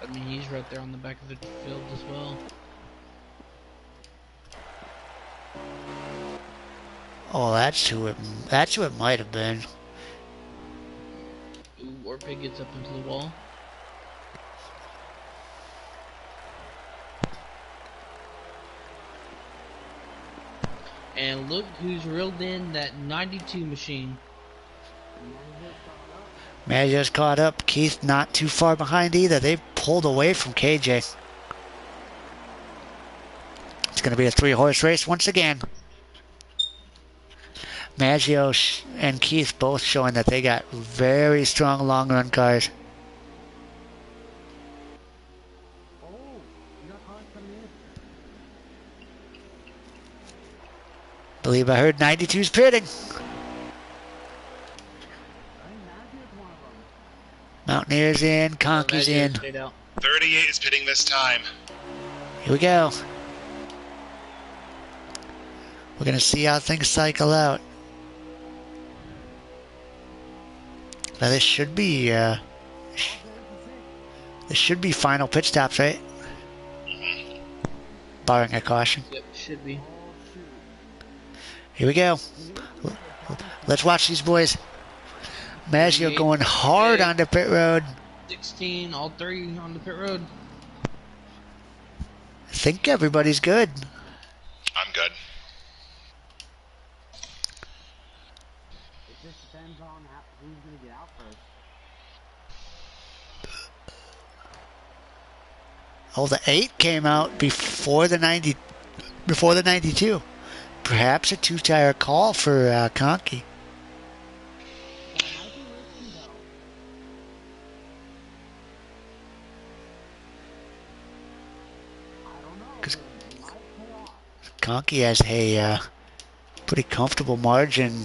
I mean, he's right there on the back of the field as well. Oh, that's who it might have been. Ooh, Warpig gets up into the wall. And look who's reeled in that 92 machine. Maggio's caught up. Keith not too far behind either. They've pulled away from KJ. It's going to be a 3-horse race once again. Maggio and Keith both showing that they got very strong long run cars. believe I heard 92's pitting. Mountaineers in, Conky's in. Stayed out. 38 is pitting this time. Here we go. We're going to see how things cycle out. Now this should be final pit stops, right? Barring a caution. Yep, should be. Here we go. Let's watch these boys. Maggio going hard on the pit road. 16, all three on the pit road. I think everybody's good. I'm good. It just depends on who's going to get out first. Oh, the 8 came out before the 92. Perhaps a two-tire call for Conky. That might be risky, though. I don't know. 'Cause It might pay off. Conky has a pretty comfortable margin.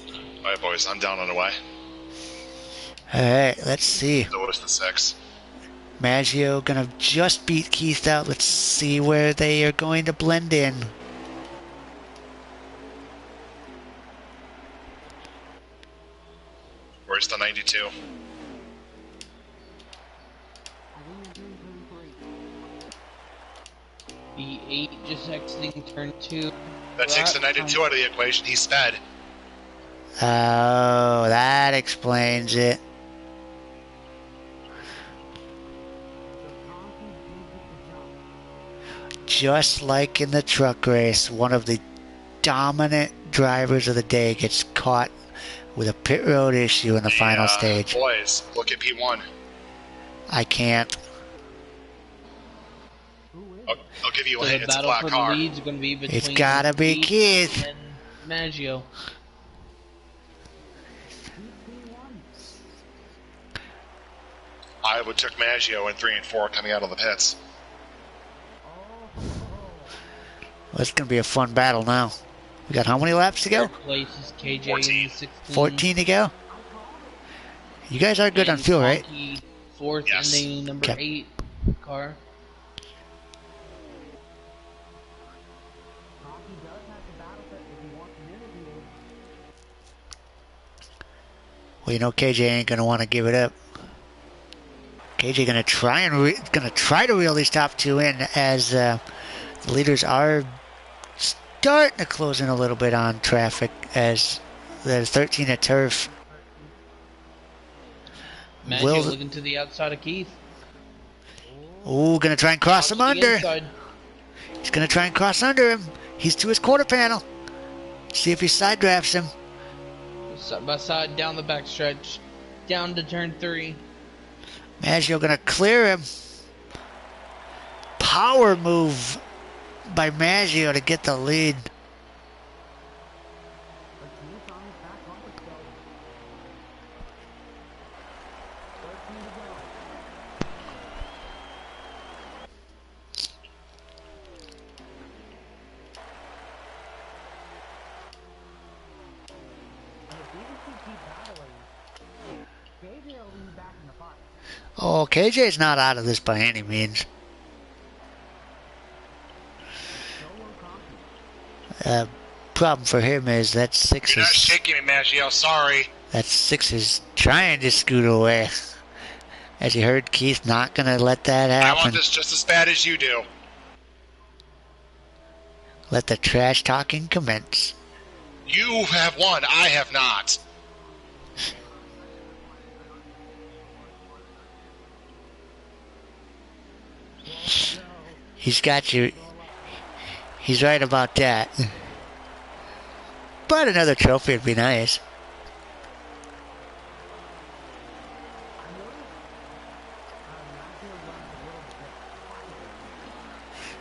All right, boys, I'm down on the way. All right, let's see. So what's the 6? Maggio gonna just beat Keith out. Let's see where they are going to blend in. Where's the 92? I think they're doing pretty great. The 8 just exiting turn 2. That takes the 92 out of the equation. He's sped. Oh, that explains it. Just like in the truck race, one of the dominant drivers of the day gets caught with a pit road issue in the final stage. Boys, look at P1. I can't. I'll give you a So hint. the It's a battle black for car. the leads are going to be between It's gotta be Keith. and Maggio. I would took Maggio in 3 and 4 coming out of the pits. Well, it's gonna be a fun battle now. We got how many laps to go? Third place is KJ 14. 16. 14 to go. You guys are good on And fuel, right? Conky fourth, Yes. ending number Okay. 8 car. Rocky does have the battle set if he wants an interview. Well, you know KJ ain't gonna want to give it up. KJ gonna try to reel these top two in as the leaders are starting to close in a little bit on traffic as there's 13 at turf. Maggio looking to the outside of Keith. Ooh, gonna try and cross him Out to the under. inside. He's gonna try and cross under him. He's to his quarter panel. See if he side drafts him. Side by side down the backstretch. Down to turn 3. Maggio gonna clear him. Power move by Maggio to get the lead. But Keith on his back bumper still. 13 to go. And if these two keep battling, KJ will be back in the fight. Oh, KJ's not out of this by any means. Solo Conky. Problem for him is that six You're not is shaking me, Maggio. Sorry. trying to scoot away. As you heard, Keith not gonna let that I want happen. this just as bad as you do. Let the trash talking commence. You have won. I have not. He's got you. He's right about that. But another trophy would be nice.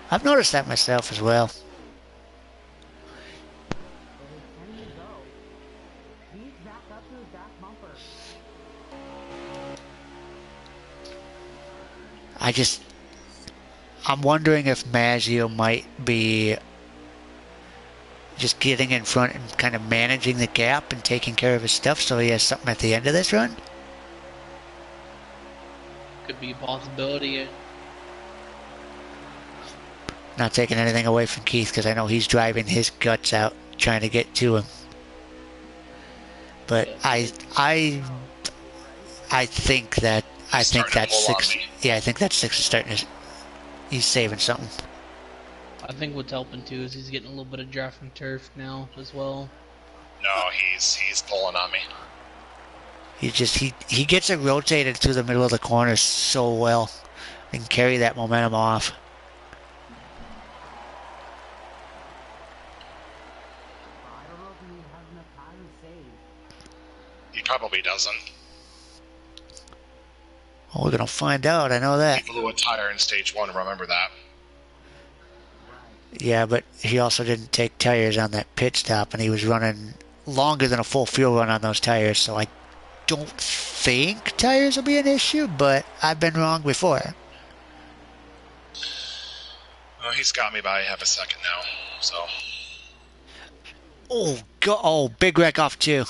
I've noticed that myself as well. It is 10 to go. He's back up to his back bumper. I'm wondering if Maggio might be just getting in front and kind of managing the gap and taking care of his stuff so he has something at the end of this run? Could be a possibility. Not taking anything away from Keith because I know he's driving his guts out trying to get to him. But I think that six. Yeah, I think that six is starting to. He's saving something. I think what's helping too is he's getting a little bit of drafting turf now as well. No, he's pulling on me. He gets it rotated through the middle of the corner so well and carry that momentum off. I don't know if he has enough time to save. He probably doesn't. Oh, we're gonna find out. I know that. He blew a tire in stage 1. Remember that. Yeah, but he also didn't take tires on that pit stop, and he was running longer than a full fuel run on those tires, so I don't think tires will be an issue, but I've been wrong before. Well, he's got me by half a second now, so. Oh, big wreck off two.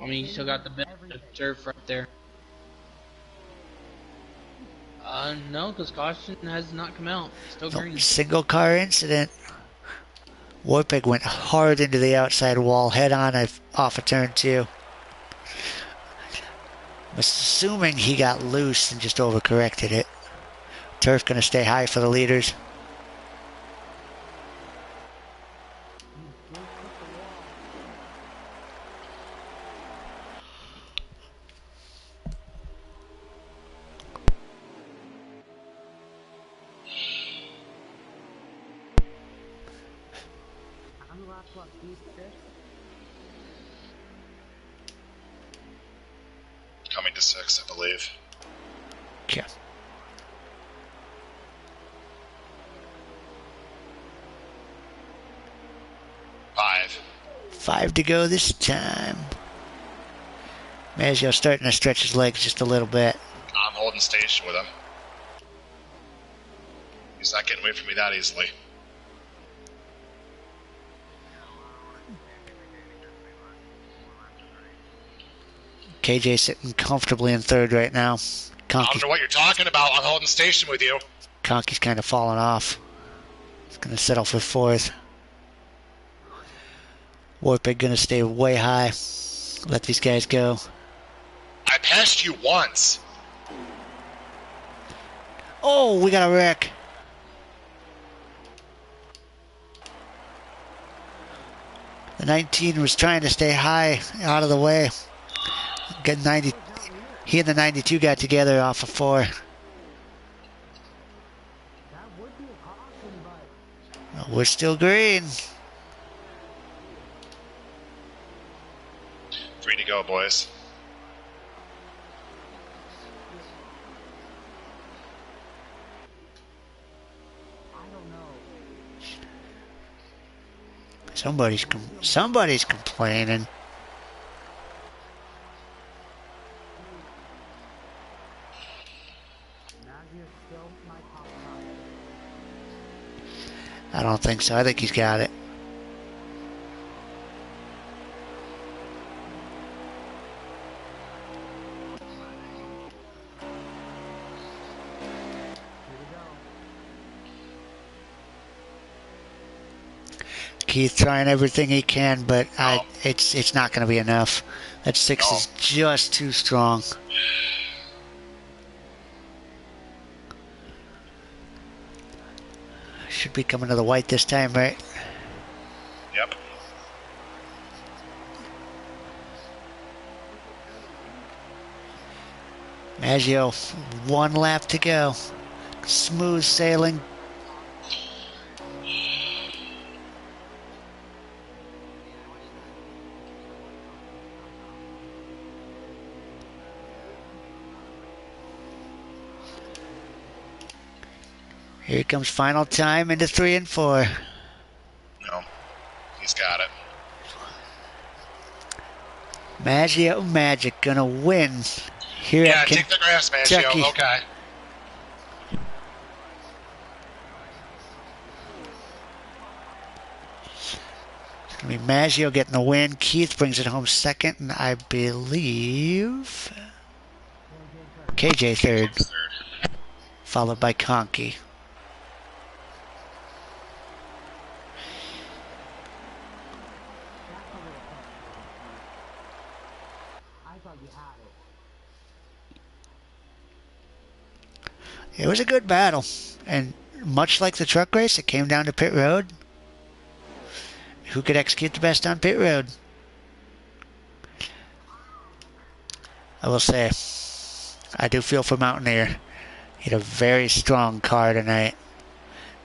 I mean, you still got the bit of turf right there. No, because caution has not come out. Still green. Single car incident. Warpig went hard into the outside wall, head on off of turn 2. I'm assuming he got loose and just overcorrected it. Turf going to stay high for the leaders. Coming to 6, I believe. Yeah. Five to go this time. Maggio starting to stretch his legs just a little bit. I'm holding station with him. He's not getting away from me that easily. KJ sitting comfortably in third right now. I don't know what you're talking about. I'm holding station with you. Conky's kind of falling off. He's going to settle for fourth. Warpig going to stay way high. Let these guys go. I passed you once. Oh, we got a wreck. The 19 was trying to stay high, out of the way. Got 90. He and the 92 got together off of 4. We're still green. 3 to go, boys. Somebody's complaining. I don't think so. I think he's got it. Keith trying everything he can, but it's not going to be enough. That 6 is just too strong. Should be coming to the white this time, right? Yep. Maggio, 1 lap to go. Smooth sailing. Here comes final time into 3 and 4. No, he's got it. Maggio Magic gonna win here Yeah, at take the grass, Maggio. Kentucky. Okay. I mean, Maggio getting the win. Keith brings it home second, and I believe KJ third, followed by Conkey. I thought you had it. It was a good battle, and much like the truck race, it came down to pit road. Who could execute the best on pit road? I will say, I do feel for Mountaineer. He had a very strong car tonight.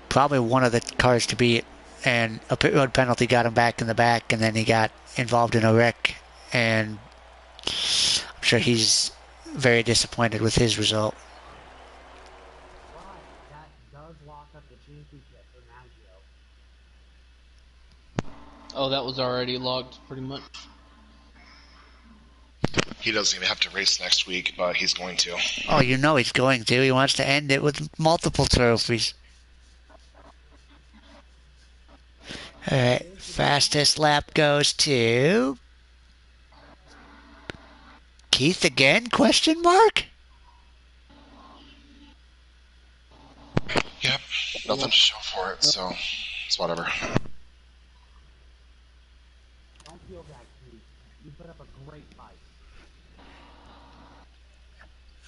Probably one of the cars to beat. And a pit road penalty got him back in the back, and then he got involved in a wreck. And I'm sure he's very disappointed with his result. But that does lock up the championship for Maggio. Oh, that was already logged, pretty much. He doesn't even have to race next week, but he's going to. Oh, you know he's going to. He wants to end it with multiple trophies. All right, fastest lap goes to Keith again? Question mark? Yep, nothing to show for it, so it's whatever. Don't feel bad, Keith. You put up a great fight.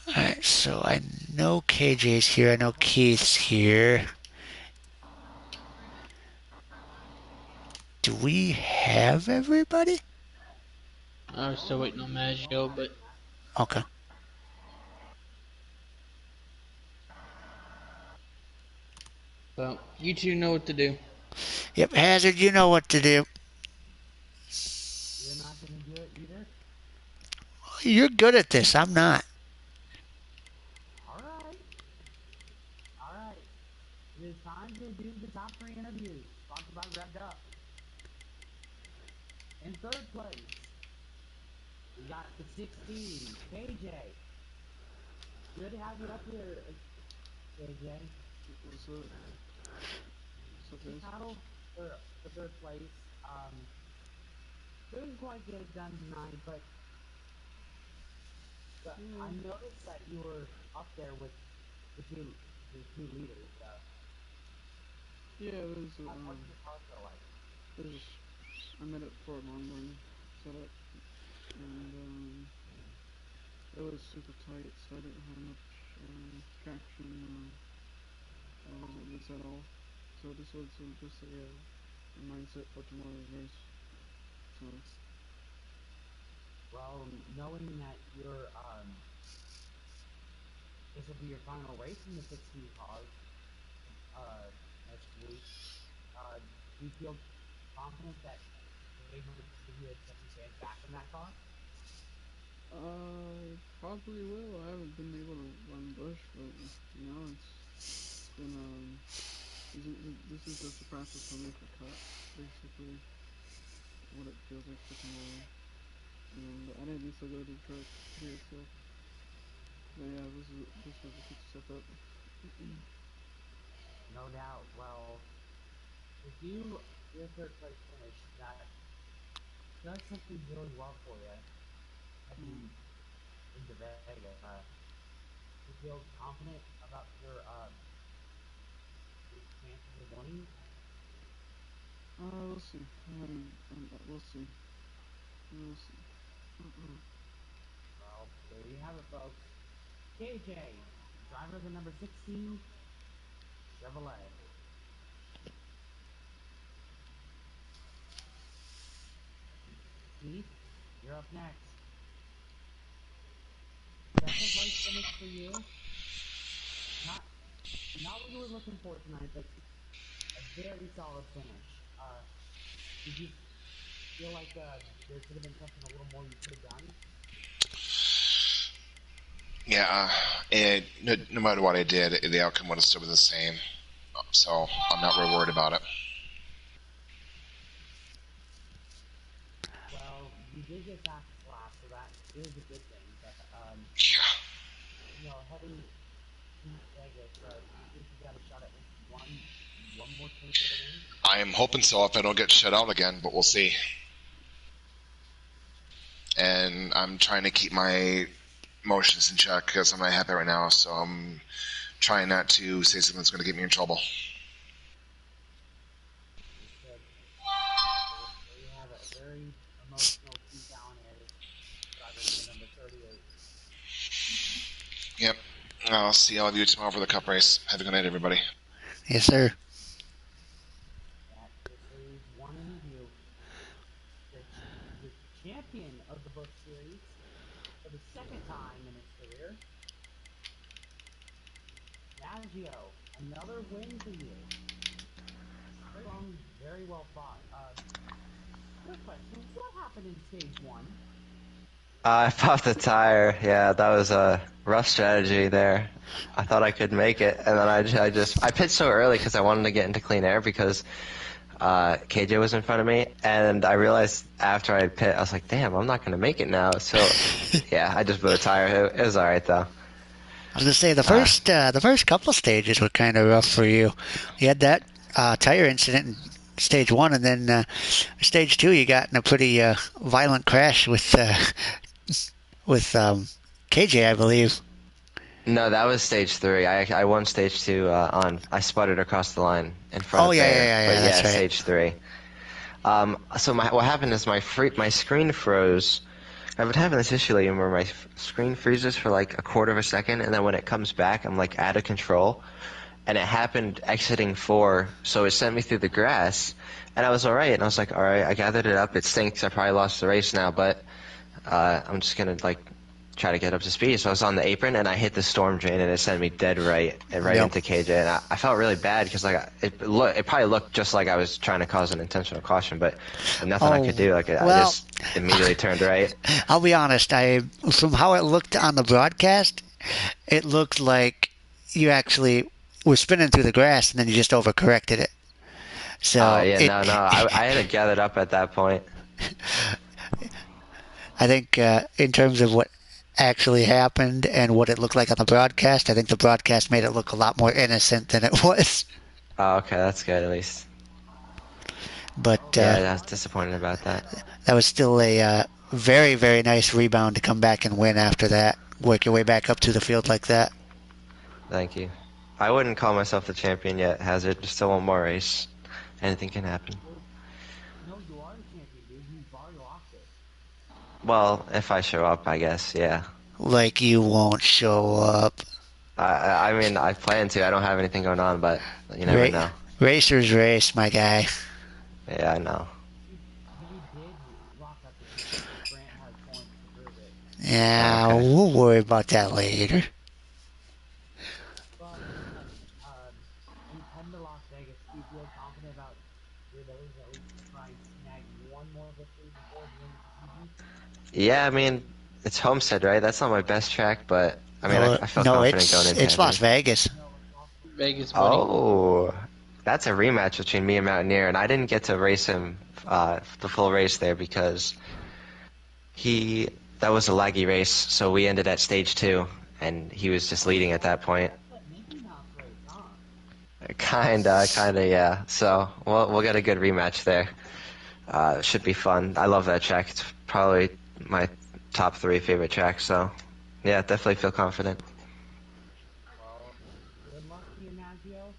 Alright, so I know KJ's here. I know Keith's here. Do we have everybody? I was still waiting on Maggio, but Okay. so you two know what to do. Yep, Hazard, you know what to do. You're not going to do it either? You're good at this. I'm not. Alright. Alright. It is time to do the top 3 interviews. Talked about wrapped up. In third place, we got the 16, KJ. Good to have you up here, KJ. What's up? The title for third place, didn't quite get it done tonight, but I noticed that you were up there with the two leaders. Yeah, it was, What's your car feel like? it was, I met at Fort Longburn setup, and, it was super tight, so I didn't have much, traction, I wasn't this at all. So this was just a mindset for tomorrow's race. So, Well, knowing that you're, this will be your final race in the 16 cars, next week, do you feel confident that you're able to give you a second chance back in that car? probably will. I haven't been able to run Busch, but, it's been, this is just a practice for me for cut, basically, what it feels like for tomorrow. And I didn't used to go to the truck here, so, but yeah, this was a good step up. No doubt. Well, if your third place finish, that does something really well for you. Heading into Vegas, you feel confident about your chances of winning? We'll see. We'll see. We'll see. Well, there you have it, folks. KJ, driver of the number 16 Chevrolet. Keith, you're up next. Second place finish for you. Not what you were looking for tonight, but a very solid finish. Did you feel like there could have been something a little more you could have done? Yeah, and no matter what I did, the outcome would have still been the same. So I'm not really worried about it. Well, you did get back last, so that is a good thing. But heading to Vegas, you think you got a shot at one one more chance at the win? I am hoping so if I don't get shut out again, but we'll see. And I'm trying to keep my emotions in check because I'm not happy right now, so I'm trying not to say something that's going to get me in trouble. There you have it. A very emotional Pete down here. Driver number 38. Yep. I'll see all of you tomorrow for the Cup race. Have a good night, everybody. Yes, sir. That is one interview. The champion of the Busch Series for the second time in his career. Maggio, another win for you. Very long, very well fought. Quick question: what happened in stage one? I popped the tire. Yeah, that was a rough strategy there. I thought I could make it, and then I pitched so early because I wanted to get into clean air because KJ was in front of me, and I realized after I pit, I was like, damn, I'm not going to make it now. So, yeah, I just blew a tire. It was all right, though. I was gonna say the first couple stages were kind of rough for you. You had that tire incident in stage one, and then stage two you got in a pretty violent crash with KJ, I believe. No, that was stage 3. I won stage 2 I sputtered across the line in front Oh of yeah, Bear. yeah, But that's right. stage 3. So what happened is my screen froze. I've been having this issue lately where my screen freezes for like a quarter of a second, and then when it comes back, I'm like out of control. And it happened exiting 4, so it sent me through the grass, and I was alright. And I was like, alright, I gathered it up. It stinks. I probably lost the race now, but I'm just gonna like try to get up to speed. So I was on the apron, and I hit the storm drain, and it sent me dead right into KJ. And I felt really bad because like it probably looked just like I was trying to cause an intentional caution, but nothing I could do. Like I just immediately turned right. I'll be honest. From how it looked on the broadcast, it looked like you actually were spinning through the grass, and then you just overcorrected it. So I had it gathered up at that point. I think in terms of what actually happened and what it looked like on the broadcast, I think the broadcast made it look a lot more innocent than it was. Oh, okay, that's good at least. But I was disappointed about that. that was still a very, very nice rebound to come back and win after that. Work your way back up to the field like that. Thank you. I wouldn't call myself the champion yet, Hazard. Just still one more race. Anything can happen. No, you are the champion, dude. You've already lost it. Well, if I show up, I guess, yeah. Like you won't show up. I mean, I plan to. I don't have anything going on, but you never know. Racers race, my guy. Yeah, I know. You did lock up the championship. Grant has points to prove it. Yeah, Okay. we'll worry about that later. But when you come to Las Vegas, do you feel confident about your ability to at least try and snag one more victory before the end of the season? Yeah, I mean, it's Homestead, right? That's not my best track, but I mean, I feel confident going into it's Las Vegas. Vegas, buddy. Oh, that's a rematch between me and Mountaineer, and I didn't get to race him the full race there because that was a laggy race, so we ended at stage 2, and he was just leading at that point. Kinda, yeah. So we'll get a good rematch there. Should be fun. I love that track. It's probably my top 3 favorite tracks. So yeah, definitely feel confident. Well, good luck to you, Maggio.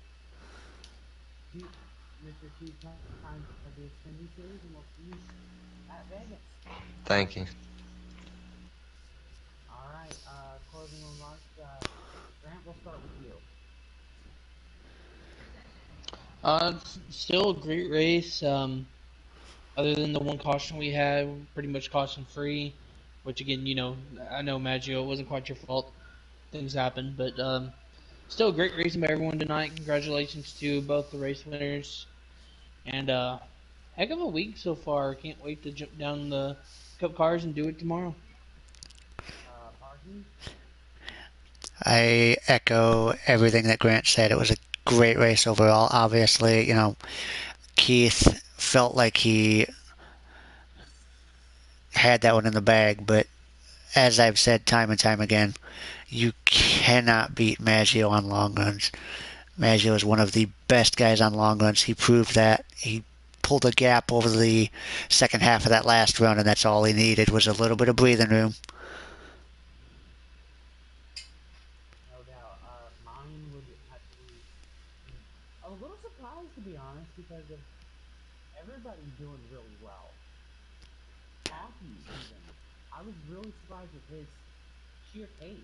Mr. T, time for the Xfinity Series, and we'll see you at Vegas. Thank you. All right, closing remarks. Grant, we'll start with you. Still a great race. Other than the one caution we had, pretty much caution free. Which again, I know Maggio, it wasn't quite your fault. Things happen, but still a great racing by everyone tonight. Congratulations to both the race winners, and heck of a week so far. Can't wait to jump down the Cup cars and do it tomorrow. Parson? I echo everything that Grant said. It was a great race overall. Obviously, Keith felt like he had that one in the bag, but as I've said time and time again, you cannot beat Maggio on long runs. Maggio is one of the best guys on long runs. He proved that. He pulled a gap over the second half of that last run, and that's all he needed was a little bit of breathing room. No doubt. Mine would have to be a little surprised, to be honest, because of everybody doing really well. Hockey, even. I was really surprised with his sheer pace.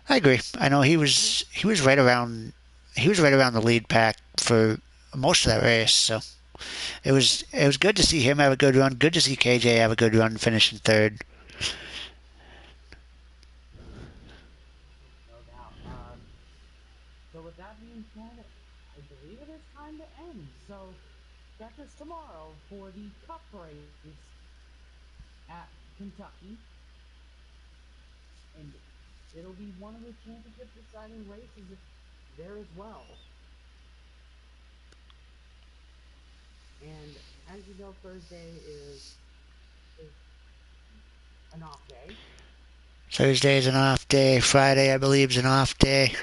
I agree. I know he was right around the lead pack for most of that race. So it was good to see him have a good run. Good to see KJ have a good run, finishing third. No doubt. So with that being said, I believe it is time to end. So catch us tomorrow for the Cup race at Kentucky, and it'll be one of the championship deciding races there as well. And as you know, Thursday is an off day. Thursday is an off day. Friday, I believe, is an off day.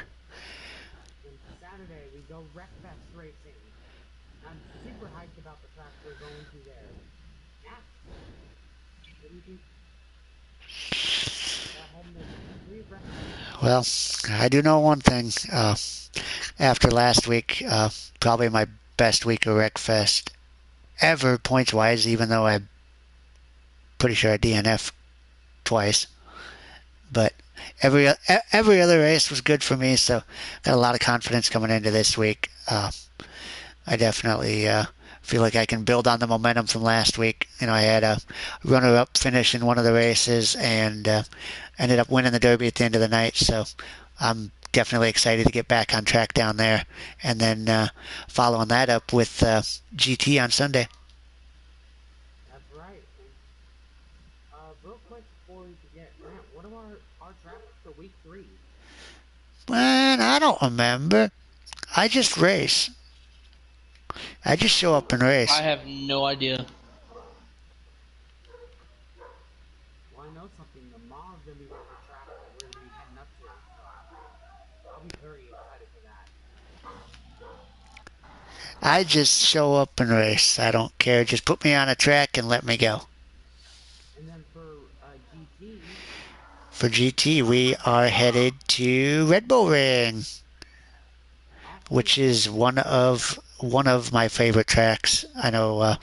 And Saturday we go Wreckfest racing. I'm super hyped about the track we're going to there. Matt, what do you think? Ahead in the G3 of Wreckfest? Well, I do know one thing. After last week, probably my best week of Wreckfest ever points wise, even though I'm pretty sure I DNF twice. But every other race was good for me, so got a lot of confidence coming into this week. I definitely feel like I can build on the momentum from last week. I had a runner-up finish in one of the races and ended up winning the Derby at the end of the night. So I'm definitely excited to get back on track down there, and then following that up with GT on Sunday. That's right. And real quick before we forget, Matt, what are our tracks for week 3? Man, I don't remember. I just race. I just show up and I race. have no idea. Well, I know something. The Maw's going to be one of the tracks that we're going to be heading up to. So I'll be very excited for that. I just show up and race. I don't care. Just put me on a track and let me go. And then for GT, For GT, we are headed to Red Bull Ring, awesome. which is one of my favorite tracks. I know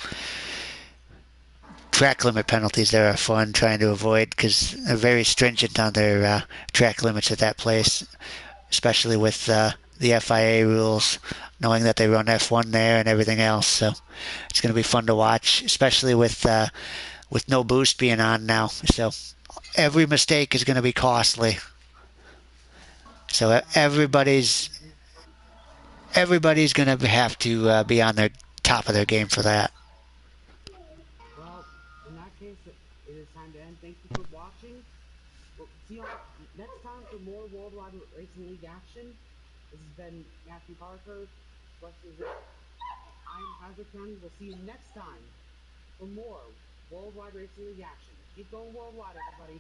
track limit penalties there are fun trying to avoid because they're very stringent on their track limits at that place, especially with the FIA rules, knowing that they run F1 there and everything else. So it's going to be fun to watch, especially with no boost being on now. So every mistake is going to be costly. So everybody's going to have to be on their top of their game for that. Well, in that case, it is time to end. Thank you for watching. We'll see you next time for more Worldwide Racing League action. This has been Matthew Parker. I'm Hazard County. We'll see you next time for more Worldwide Racing League action. Keep going worldwide, everybody.